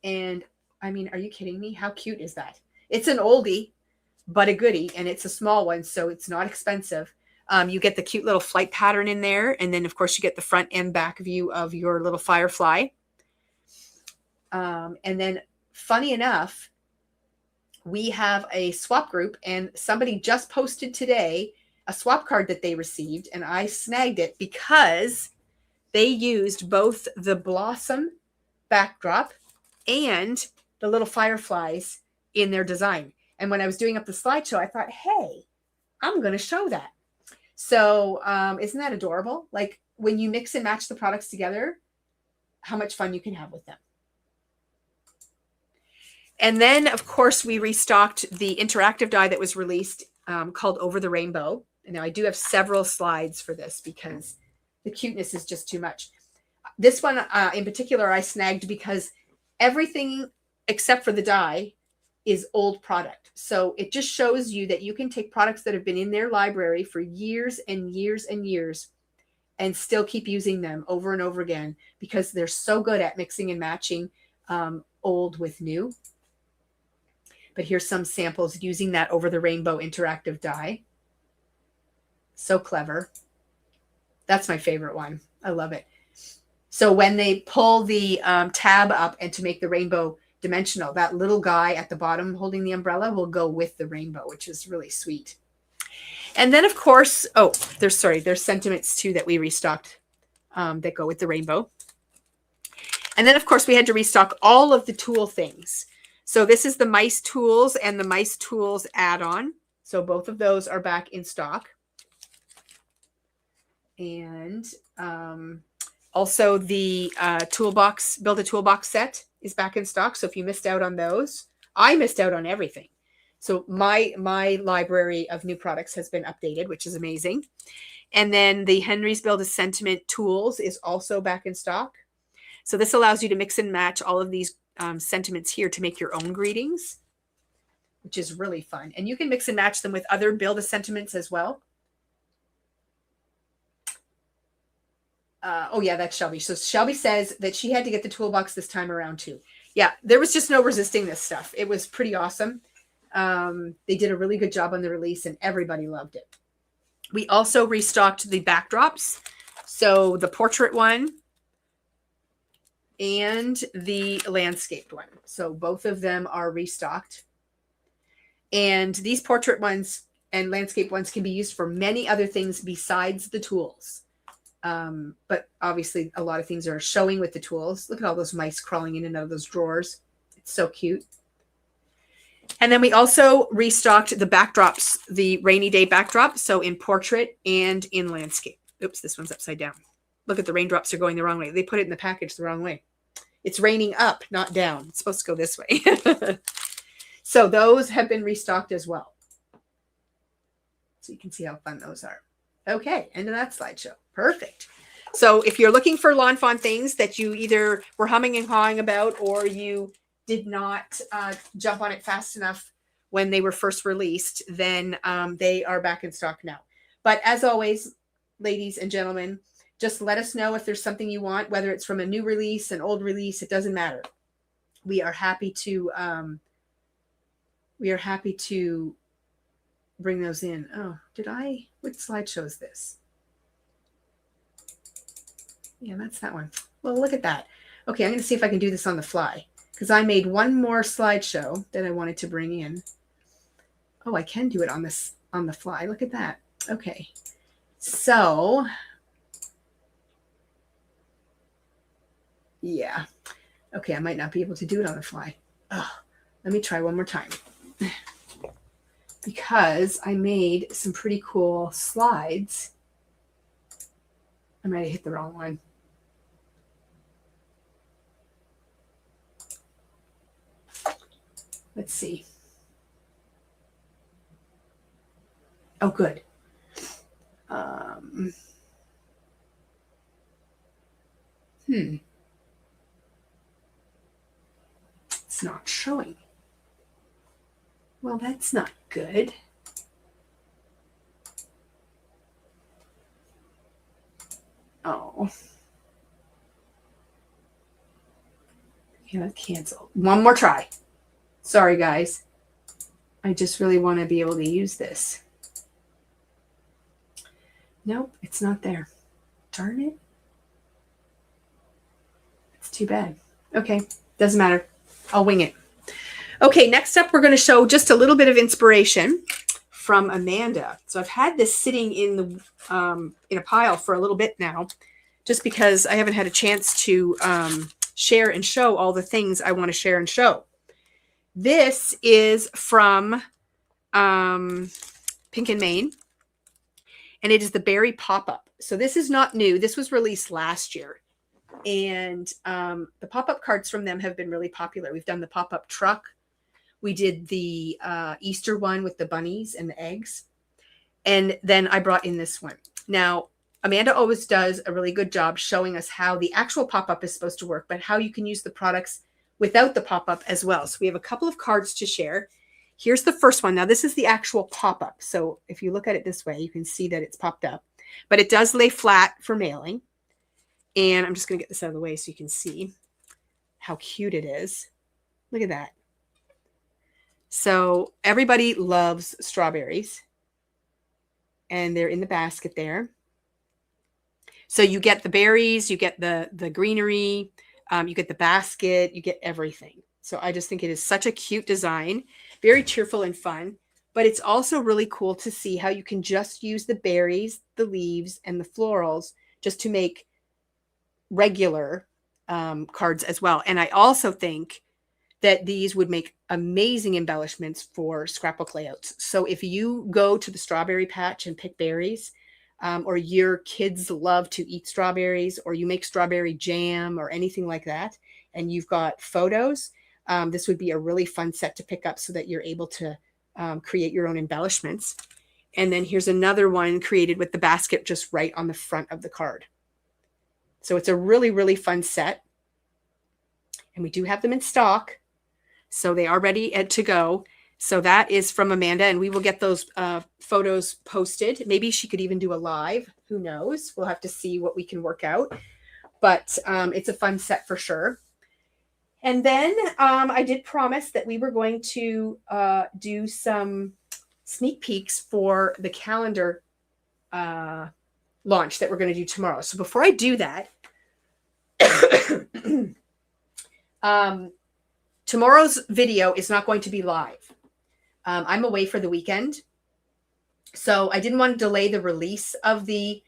And I mean, are you kidding me? How cute is that? It's an oldie, but a goodie, and it's a small one, so it's not expensive. You get the cute little flight pattern in there, and then, of course, you get the front and back view of your little firefly. And then, funny enough, we have a swap group, and somebody just posted today a swap card that they received, and I snagged it because they used both the blossom backdrop and the little fireflies in their design. And when I was doing up the slideshow, I thought, hey, I'm going to show that. So isn't that adorable? Like when you mix and match the products together, how much fun you can have with them. And then, of course, we restocked the interactive die that was released called Over the Rainbow. And now I do have several slides for this because the cuteness is just too much. This one in particular, I snagged because everything except for the die is old product. So it just shows you that you can take products that have been in their library for years and years and years and still keep using them over and over again because they're so good at mixing and matching old with new. But here's some samples using that Over the Rainbow interactive die. So clever. That's my favorite one. I love it. So when they pull the tab up and to make the rainbow dimensional, that little guy at the bottom holding the umbrella will go with the rainbow, which is really sweet. And then, of course, oh, there's sentiments too that we restocked that go with the rainbow. And then, of course, we had to restock all of the tool things. So this is the Mice Tools and the Mice Tools add-on. So both of those are back in stock. And also the toolbox, Build a Toolbox set is back in stock. So if you missed out on those, I missed out on everything. So my library of new products has been updated, which is amazing. And then the Henry's Build a Sentiment tools is also back in stock. So this allows you to mix and match all of these sentiments here to make your own greetings, which is really fun. And you can mix and match them with other Build a Sentiments as well. Oh yeah, that's Shelby. So Shelby says that she had to get the toolbox this time around too. Yeah, there was just no resisting this stuff. It was pretty awesome. They did a really good job on the release and everybody loved it. We also restocked the backdrops. So the portrait one and the landscaped one. So both of them are restocked. And these portrait ones and landscape ones can be used for many other things besides the tools. But obviously a lot of things are showing with the tools. Look at all those mice crawling in and out of those drawers. It's so cute. And then we also restocked the backdrops, the rainy day backdrop. So in portrait and in landscape. Oops, this one's upside down. Look at the raindrops are going the wrong way. They put it in the package the wrong way. It's raining up, not down. It's supposed to go this way. So those have been restocked as well. So you can see how fun those are. Okay, end of that slideshow. Perfect. So if you're looking for Lawn Fawn things that you either were humming and hawing about or you did not jump on it fast enough when they were first released, then they are back in stock now. But as always, ladies and gentlemen, just let us know if there's something you want, whether it's from a new release, an old release, it doesn't matter. We are happy to bring those in. Oh, did I? What slideshow is this? Yeah, that's that one. Well, look at that. Okay, I'm going to see if I can do this on the fly because I made one more slideshow that I wanted to bring in. Oh, I can do it on this on the fly. Look at that. Okay. So, yeah. Okay, I might not be able to do it on the fly. Oh, let me try one more time. Because I made some pretty cool slides. I might have hit the wrong one. Let's see. Oh, good. It's not showing. Well, that's not good. Oh. Yeah, cancel. One more try. Sorry, guys. I just really want to be able to use this. Nope, it's not there. Darn it. It's too bad. Okay, doesn't matter. I'll wing it. Okay, next up, we're going to show just a little bit of inspiration from Amanda. So I've had this sitting in a pile for a little bit now, just because I haven't had a chance to share and show all the things I want to share and show. This is from Pink and Main, and it is the berry pop-up. So this is not new. This was released last year. And the pop-up cards from them have been really popular. We've done the pop-up truck. We did the Easter one with the bunnies and the eggs. And then I brought in this one. Now, Amanda always does a really good job showing us how the actual pop-up is supposed to work, but how you can use the products without the pop-up as well. So we have a couple of cards to share. Here's the first one. Now, this is the actual pop-up. So if you look at it this way, you can see that it's popped up. But it does lay flat for mailing. And I'm just going to get this out of the way so you can see how cute it is. Look at that. So everybody loves strawberries. And they're in the basket there. So you get the berries, you get the greenery, you get the basket, you get everything. So I just think it is such a cute design, very cheerful and fun. But it's also really cool to see how you can just use the berries, the leaves, and the florals just to make regular cards as well. And I also think that these would make amazing embellishments for scrapbook layouts. So if you go to the strawberry patch and pick berries, or your kids love to eat strawberries, or you make strawberry jam or anything like that, and you've got photos, this would be a really fun set to pick up so that you're able to create your own embellishments. And then here's another one created with the basket just right on the front of the card. So it's a really, really fun set. And we do have them in stock. So they are ready to go. So that is from Amanda, and we will get those photos posted. Maybe she could even do a live. Who knows? We'll have to see what we can work out. But it's a fun set for sure. And then I did promise that we were going to do some sneak peeks for the calendar launch that we're going to do tomorrow. So before I do that, tomorrow's video is not going to be live. I'm away for the weekend. So I didn't want to delay the release of the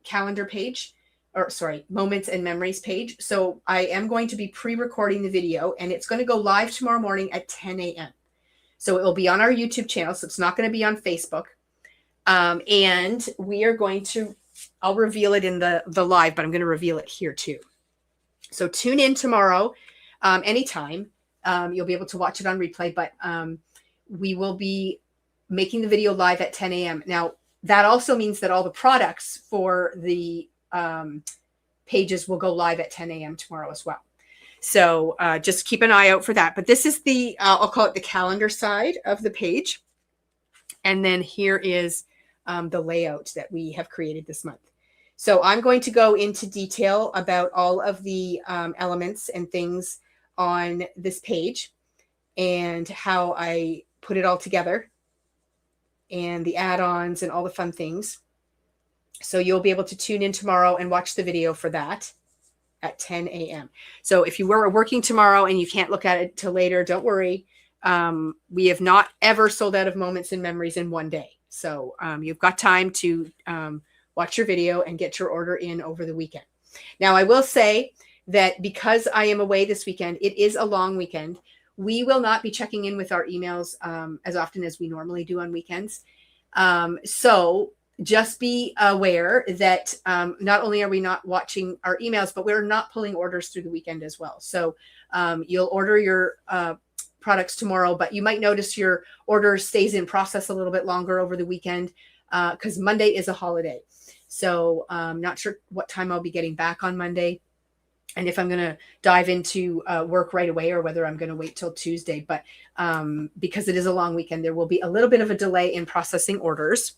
calendar page, or sorry, moments and memories page. So I am going to be pre-recording the video, and it's going to go live tomorrow morning at 10 a.m. So it will be on our YouTube channel. So it's not going to be on Facebook. And we are going to, I'll reveal it in the live, but I'm going to reveal it here too. So tune in tomorrow, anytime. You'll be able to watch it on replay, but we will be making the video live at 10 a.m. Now, that also means that all the products for the pages will go live at 10 a.m. tomorrow as well. So just keep an eye out for that. But this is the, I'll call it the calendar side of the page. And then here is the layout that we have created this month. So I'm going to go into detail about all of the elements and things on this page and how I put it all together. and the add-ons and all the fun things. So you'll be able to tune in tomorrow and watch the video for that at 10 a.m. So if you were working tomorrow and you can't look at it till later, don't worry. We have not ever sold out of moments and memories in one day. So you've got time to watch your video and get your order in over the weekend. Now, I will say that because I am away this weekend, it is a long weekend. We will not be checking in with our emails as often as we normally do on weekends. So just be aware that not only are we not watching our emails, but we're not pulling orders through the weekend as well. So you'll order your products tomorrow, but you might notice your order stays in process a little bit longer over the weekend because Monday is a holiday. So I'm not sure what time I'll be getting back on Monday and if I'm going to dive into work right away or whether I'm going to wait till Tuesday. But because it is a long weekend, there will be a little bit of a delay in processing orders.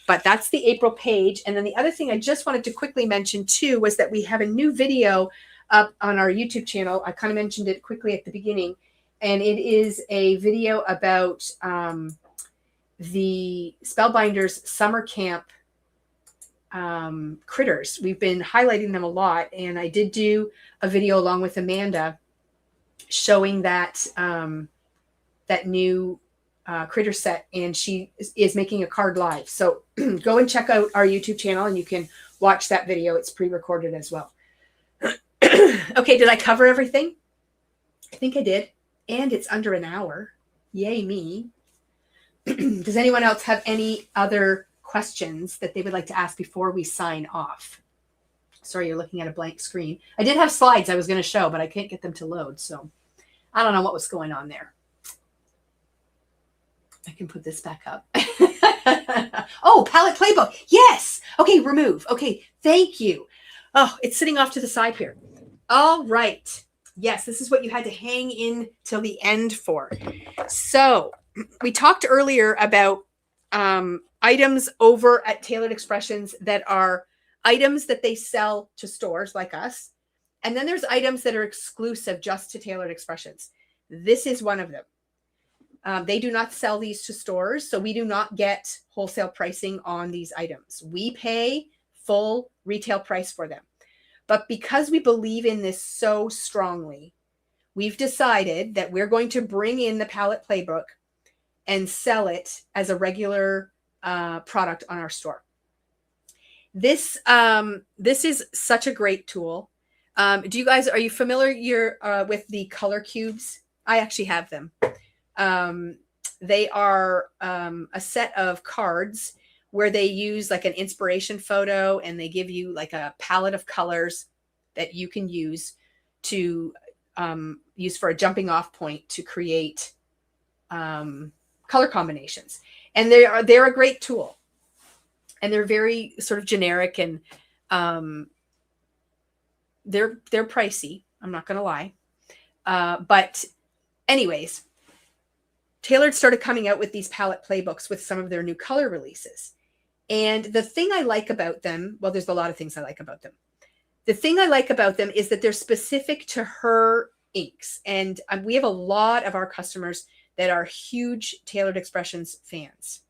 But that's the April page. And then the other thing I just wanted to quickly mention too was that we have a new video up on our YouTube channel. I kind of mentioned it quickly at the beginning. And it is a video about the Spellbinders summer camp critters. We've been highlighting them a lot. And I did do a video along with Amanda showing that that new critter set, and she is making a card live. So go and check out our YouTube channel and you can watch that video. It's pre-recorded as well. Okay, did I cover everything? I think I did. And it's under an hour. Yay me. Does anyone else have any other questions that they would like to ask before we sign off? Sorry, you're looking at a blank screen. I did have slides I was going to show, but I can't get them to load. So I don't know what was going on there. I can put this back up. Oh, Palette Playbook. Yes. Okay, remove. Okay, thank you. Oh, it's sitting off to the side here. All right. Yes, this is what you had to hang in till the end for. So we talked earlier about items over at Tailored Expressions that are items that they sell to stores like us. And then there's items that are exclusive just to Tailored Expressions. This is one of them. They do not sell these to stores, so we do not get wholesale pricing on these items. We pay full retail price for them. But because we believe in this so strongly, we've decided that we're going to bring in the Palette Playbook and sell it as a regular product on our store. This is such a great tool. Are you familiar with the color cubes? I actually have them. They are a set of cards where they use like an inspiration photo and they give you like a palette of colors that you can use to use for a jumping off point to create color combinations. And they're a great tool. And they're very sort of generic and they're pricey. I'm not going to lie. But anyways, Tailored started coming out with these palette playbooks with some of their new color releases. And the thing I like about them, well, there's a lot of things I like about them. The thing I like about them is that they're specific to her inks. And we have a lot of our customers that are huge Tailored Expressions fans.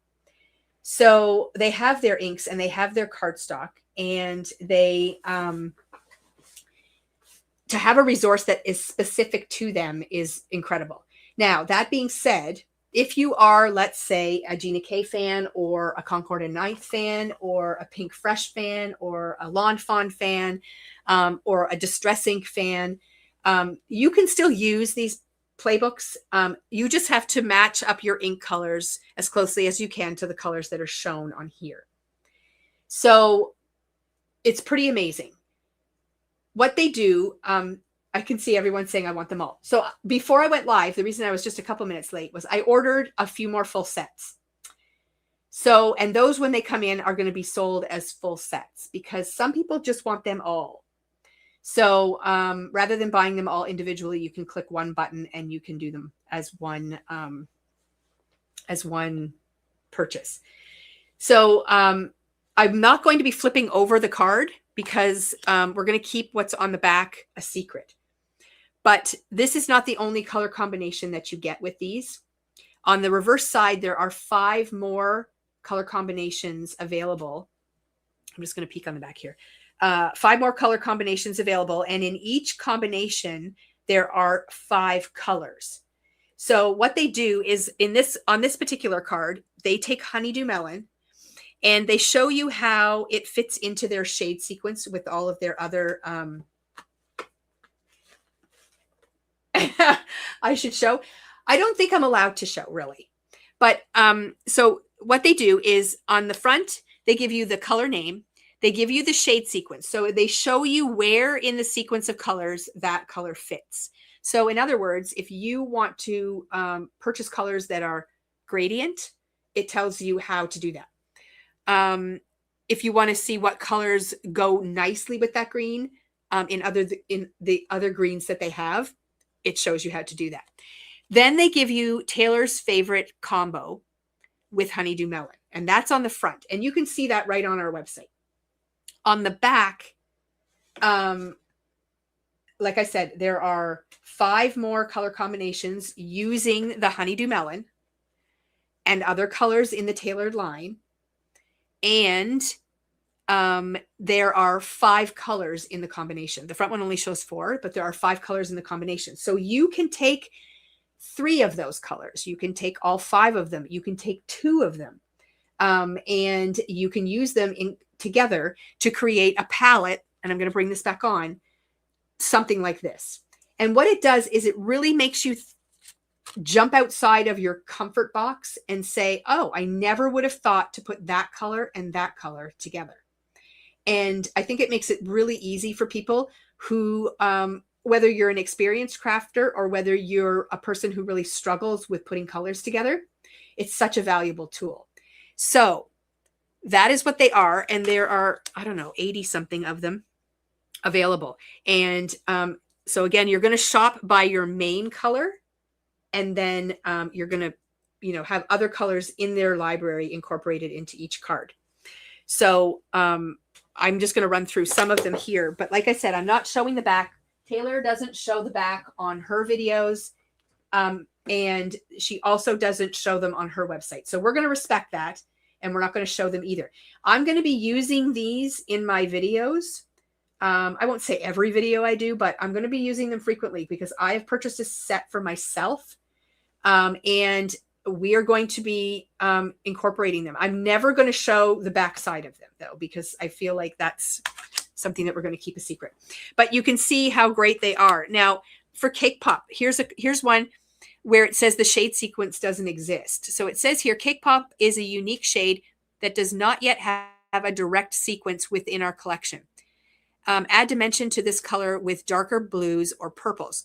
So they have their inks and they have their cardstock, and they, to have a resource that is specific to them is incredible. Now, that being said, if you are, let's say, a Gina K fan or a Concord and Ninth fan or a Pink Fresh fan or a Lawn Fawn fan or a Distress Ink fan, you can still use these playbooks. You just have to match up your ink colors as closely as you can to the colors that are shown on here. So it's pretty amazing. What they do, I can see everyone saying, I want them all. So before I went live, the reason I was just a couple minutes late was I ordered a few more full sets. So, and those when they come in are going to be sold as full sets because some people just want them all. So rather than buying them all individually, you can click one button and you can do them as one purchase. So I'm not going to be flipping over the card because we're going to keep what's on the back a secret. But this is not the only color combination that you get with these. On the reverse side, there are 5 more color combinations available. I'm just going to peek on the back here. 5 more color combinations available. And in each combination, there are 5 colors. So what they do is on this particular card, they take Honeydew Melon and they show you how it fits into their shade sequence with all of their other, I should show. I don't think I'm allowed to show really. But so what they do is on the front, they give you the color name. They give you the shade sequence. So they show you where in the sequence of colors that color fits. So in other words, if you want to purchase colors that are gradient, it tells you how to do that. If you want to see what colors go nicely with that green in the other greens that they have, it shows you how to do that. Then they give you Taylor's favorite combo with Honeydew Melon, and that's on the front. And you can see that right on our website. On the back, like I said, there are 5 more color combinations using the Honeydew Melon and other colors in the tailored line. And there are 5 colors in the combination. The front one only shows 4, but there are 5 colors in the combination. So you can take 3 of those colors. You can take all 5 of them. You can take 2 of them. And you can use them together to create a palette. And I'm going to bring this back on. Something like this. And what it does is it really makes you jump outside of your comfort box and say, oh, I never would have thought to put that color and that color together. And I think it makes it really easy for people who, whether you're an experienced crafter or whether you're a person who really struggles with putting colors together, it's such a valuable tool. So that is what they are. And there are, I don't know, 80 something of them available. And so again, you're going to shop by your main color, and then you're going to, have other colors in their library incorporated into each card. So I'm just going to run through some of them here. But like I said, I'm not showing the back. Taylor doesn't show the back on her videos. And she also doesn't show them on her website. So we're going to respect that. And we're not going to show them either. I'm going to be using these in my videos. I won't say every video I do, but I'm going to be using them frequently because I have purchased a set for myself. And we are going to be incorporating them. I'm never going to show the back side of them though, because I feel like that's something that we're going to keep a secret. But you can see how great they are. Now for Cake Pop, here's one where it says the shade sequence doesn't exist. So it says here, Cake Pop is a unique shade that does not yet have a direct sequence within our collection. Add dimension to this color with darker blues or purples.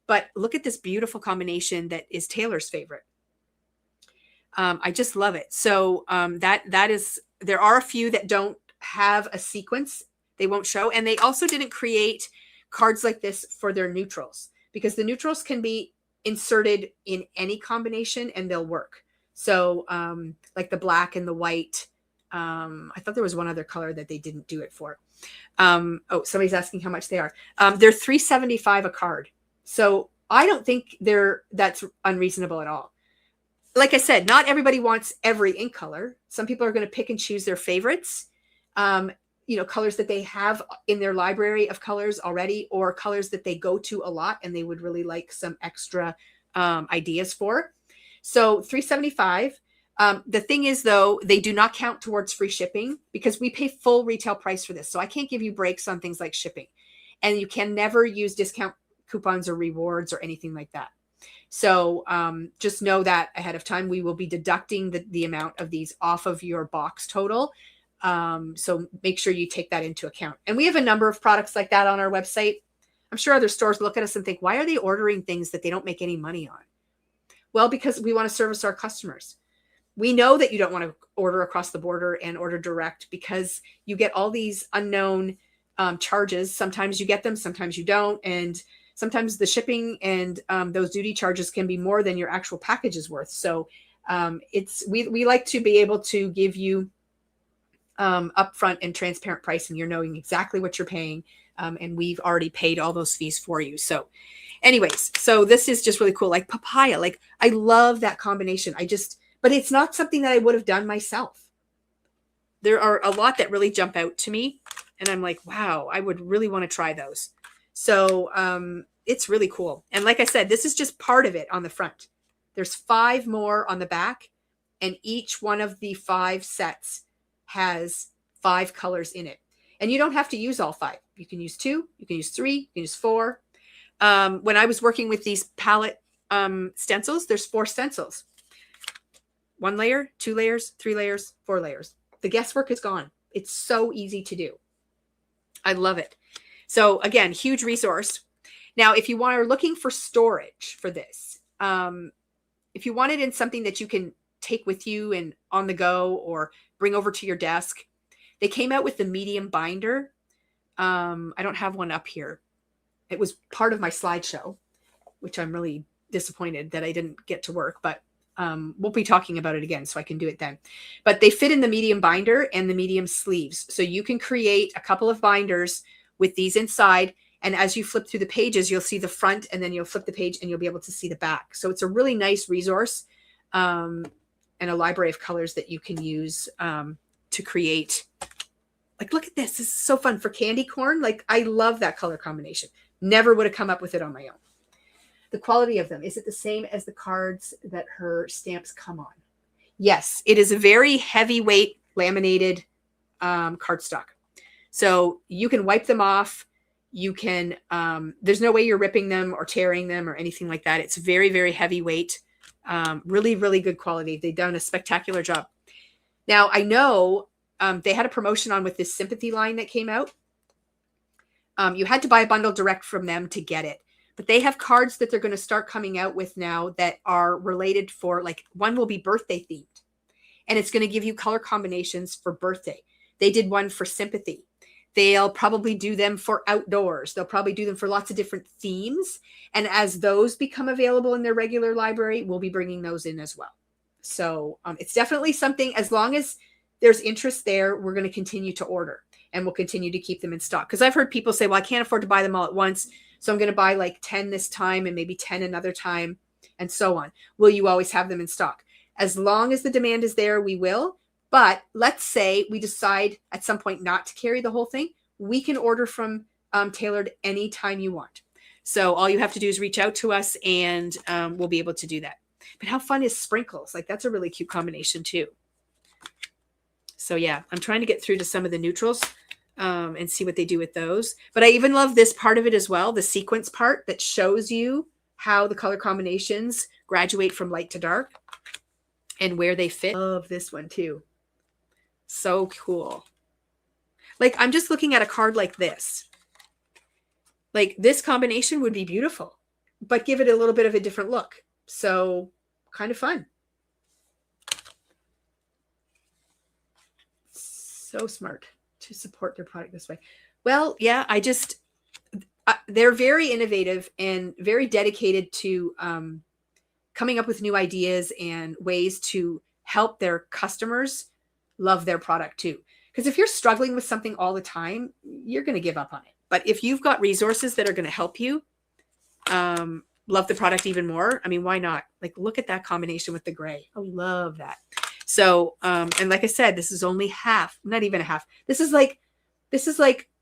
But look at this beautiful combination that is Taylor's favorite. I just love it. So there are a few that don't have a sequence. They won't show. And they also didn't create cards like this for their neutrals, because the neutrals can be inserted in any combination and they'll work. So like the black and the white. I thought there was one other color that they didn't do it for. Oh, somebody's asking how much they are. They're $3.75 a card. So I don't think that's unreasonable at all. Like I said, not everybody wants every ink color. Some people are going to pick and choose their favorites, colors that they have in their library of colors already, or colors that they go to a lot and they would really like some extra ideas for. So $3.75. The thing is, though, they do not count towards free shipping because we pay full retail price for this. So I can't give you breaks on things like shipping, and you can never use discount coupons or rewards or anything like that. So just know that ahead of time. We will be deducting the amount of these off of your box total. So make sure you take that into account. And we have a number of products like that on our website. I'm sure other stores look at us and think, why are they ordering things that they don't make any money on? Well, because we want to service our customers. We know that you don't want to order across the border and order direct because you get all these unknown charges. Sometimes you get them, sometimes you don't. And sometimes the shipping and those duty charges can be more than your actual package is worth. So we like to be able to give you upfront and transparent pricing. You're knowing exactly what you're paying. And we've already paid all those fees for you. So anyways, so this is just really cool. Like papaya, like I love that combination. But but it's not something that I would have done myself. There are a lot that really jump out to me, and I'm like, wow, I would really want to try those. So it's really cool. And like I said, this is just part of it on the front. There's 5 more on the back, and each one of the 5 sets has 5 colors in it. And you don't have to use all 5. You can use 2, you can use 3, you can use 4. When I was working with these palette stencils, there's 4 stencils. 1 layer, 2 layers, 3 layers, 4 layers. The guesswork is gone. It's so easy to do. I love it. So again, huge resource. Now, if you are looking for storage for this, if you want it in something that you can take with you and on the go or bring over to your desk, they came out with the medium binder. I don't have one up here. It was part of my slideshow, which I'm really disappointed that I didn't get to work, but we'll be talking about it again, so I can do it then. But they fit in the medium binder and the medium sleeves. So you can create a couple of binders with these inside. And as you flip through the pages, you'll see the front, and then you'll flip the page and you'll be able to see the back. So it's a really nice resource and a library of colors that you can use to create. Like, look at this. This is so fun for candy corn. Like, I love that color combination. Never would have come up with it on my own. The quality of them, is it the same as the cards that her stamps come on? Yes, it is a very heavyweight laminated cardstock. So you can wipe them off. You can, there's no way you're ripping them or tearing them or anything like that. It's very, very heavyweight. Really, really good quality. They've done a spectacular job. Now, I know they had a promotion on with this sympathy line that came out. You had to buy a bundle direct from them to get it. But they have cards that they're going to start coming out with now that are related for, like, one will be birthday themed. And it's going to give you color combinations for birthday. They did one for sympathy. They'll probably do them for outdoors. They'll probably do them for lots of different themes. And as those become available in their regular library, we'll be bringing those in as well. So it's definitely something, as long as there's interest there, we're going to continue to order. And we'll continue to keep them in stock. Because I've heard people say, well, I can't afford to buy them all at once, so I'm going to buy like 10 this time and maybe 10 another time, and so on. Will you always have them in stock? As long as the demand is there, we will. But let's say we decide at some point not to carry the whole thing. We can order from Tailored anytime you want. So all you have to do is reach out to us, and we'll be able to do that. But how fun is sprinkles? Like, that's a really cute combination too. So yeah, I'm trying to get through to some of the neutrals and see what they do with those. But I even love this part of it as well, the sequence part that shows you how the color combinations graduate from light to dark and where they fit. I love this one too. So cool. Like, I'm just looking at a card like this. Like, this combination would be beautiful, but give it a little bit of a different look. So kind of fun. So smart to support their product this way. Well, yeah, they're very innovative and very dedicated to coming up with new ideas and ways to help their customers love their product too. Because if you're struggling with something all the time, you're going to give up on it. But if you've got resources that are going to help you love the product even more, I mean, why not? Like, look at that combination with the gray. I love that. So, and like I said, this is only half, not even a half. This is like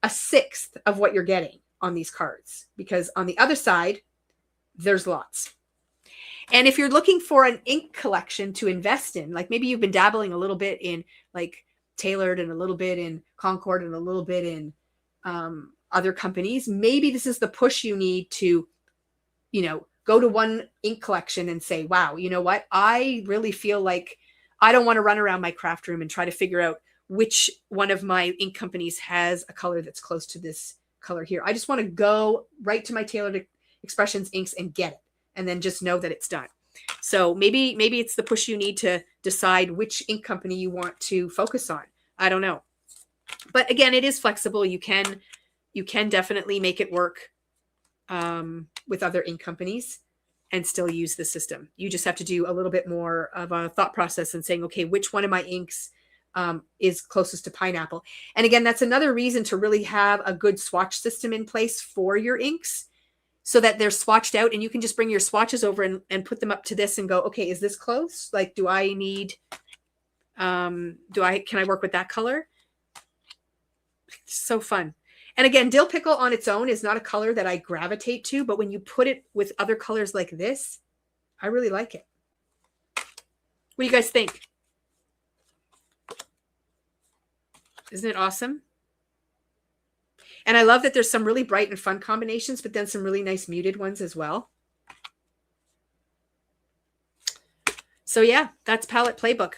a sixth of what you're getting on these cards, because on the other side, there's lots. And if you're looking for an ink collection to invest in, like maybe you've been dabbling a little bit in like Tailored and a little bit in Concord and a little bit in other companies, maybe this is the push you need to, you know, go to one ink collection and say, wow, you know what? I really feel like I don't want to run around my craft room and try to figure out which one of my ink companies has a color that's close to this color here. I just want to go right to my Tailored Expressions inks and get it, and then just know that it's done. So maybe it's the push you need to decide which ink company you want to focus on. I don't know. But again, it is flexible. You can definitely make it work with other ink companies and still use the system. You just have to do a little bit more of a thought process and saying, okay, which one of my inks is closest to pineapple? And again, that's another reason to really have a good swatch system in place for your inks. so that they're swatched out, and you can just bring your swatches over and put them up to this and go, okay, is this close? Like, do I need, can I work with that color? It's so fun. And again, dill pickle on its own is not a color that I gravitate to, but when you put it with other colors like this, I really like it. What do you guys think? Isn't it awesome? And I love that there's some really bright and fun combinations, but then some really nice muted ones as well. So yeah, that's Palette Playbook.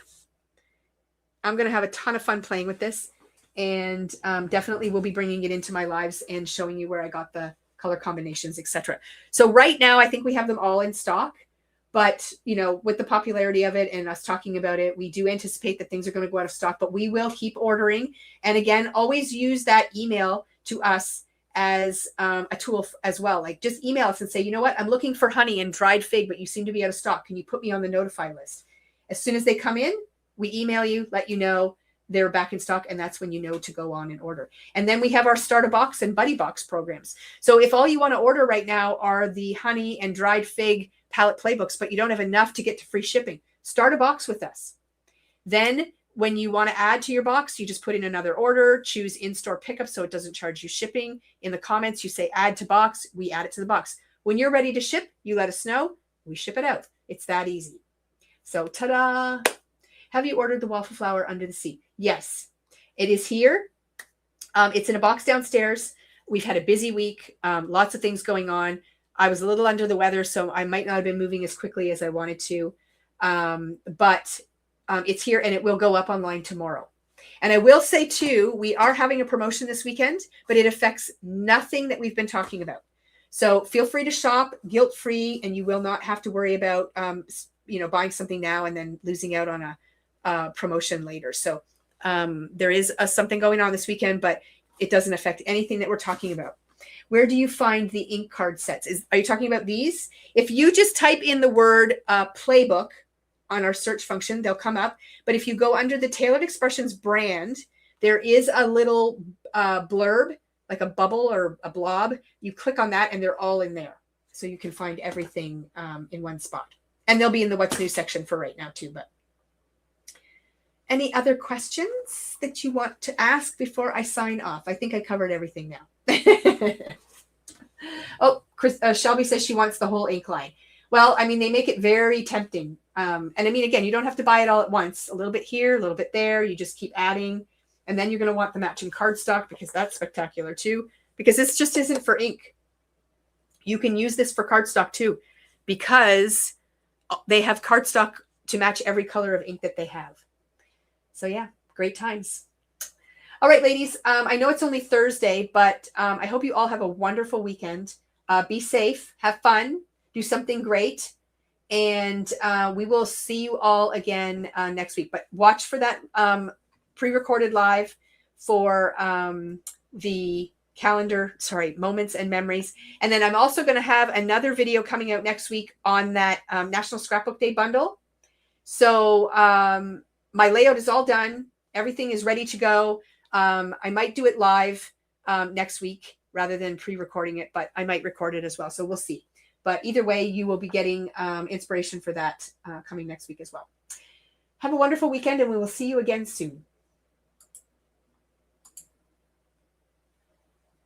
I'm going to have a ton of fun playing with this. And definitely will be bringing it into my lives and showing you where I got the color combinations, etc. So right now, I think we have them all in stock. But, you know, with the popularity of it and us talking about it, we do anticipate that things are going to go out of stock. But we will keep ordering. And again, always use that email to us as a tool as well. Like, just email us and say, you know what, I'm looking for honey and dried fig, but you seem to be out of stock. Can you put me on the notify list? As soon as they come in, we email you, let you know they're back in stock, and that's when you know to go on and order. And then we have our starter box and buddy box programs. So if all you want to order right now are the honey and dried fig palette playbooks, but you don't have enough to get to free shipping, start a box with us. Then when you want to add to your box, you just put in another order, choose in-store pickup so it doesn't charge you shipping. In the comments, you say add to box, we add it to the box. When you're ready to ship, you let us know, we ship it out. It's that easy. So ta-da! Have you ordered the waffle flower under the sea? Yes, it is here. It's in a box downstairs. We've had a busy week, lots of things going on. I was a little under the weather, so I might not have been moving as quickly as I wanted to. But it's here, and it will go up online tomorrow. And I will say, too, we are having a promotion this weekend, but it affects nothing that we've been talking about. So feel free to shop guilt-free, and you will not have to worry about buying something now and then losing out on a promotion later. So there is something going on this weekend, but it doesn't affect anything that we're talking about. Where do you find the ink card sets? Are you talking about these? If you just type in the word playbook on our search function, they'll come up. But if you go under the Tailored Expressions brand, there is a little blurb, like a bubble or a blob. You click on that and they're all in there. So you can find everything in one spot. And they'll be in the What's New section for right now too. But any other questions that you want to ask before I sign off? I think I covered everything now. Oh, Shelby says she wants the whole ink line. Well, I mean, they make it very tempting. And I mean, again, you don't have to buy it all at once. A little bit here, a little bit there. You just keep adding. And then you're going to want the matching cardstock because that's spectacular too. Because this just isn't for ink. You can use this for cardstock too, because they have cardstock to match every color of ink that they have. So yeah, great times. All right, ladies, I know it's only Thursday, but I hope you all have a wonderful weekend. Be safe, have fun, do something great, and we will see you all again next week. But watch for that pre-recorded live for the calendar, moments and memories. And then I'm also going to have another video coming out next week on that National Scrapbook Day bundle. So my layout is all done. Everything is ready to go. I might do it live next week rather than pre-recording it, but I might record it as well. So we'll see. But either way, you will be getting inspiration for that coming next week as well. Have a wonderful weekend, and we will see you again soon.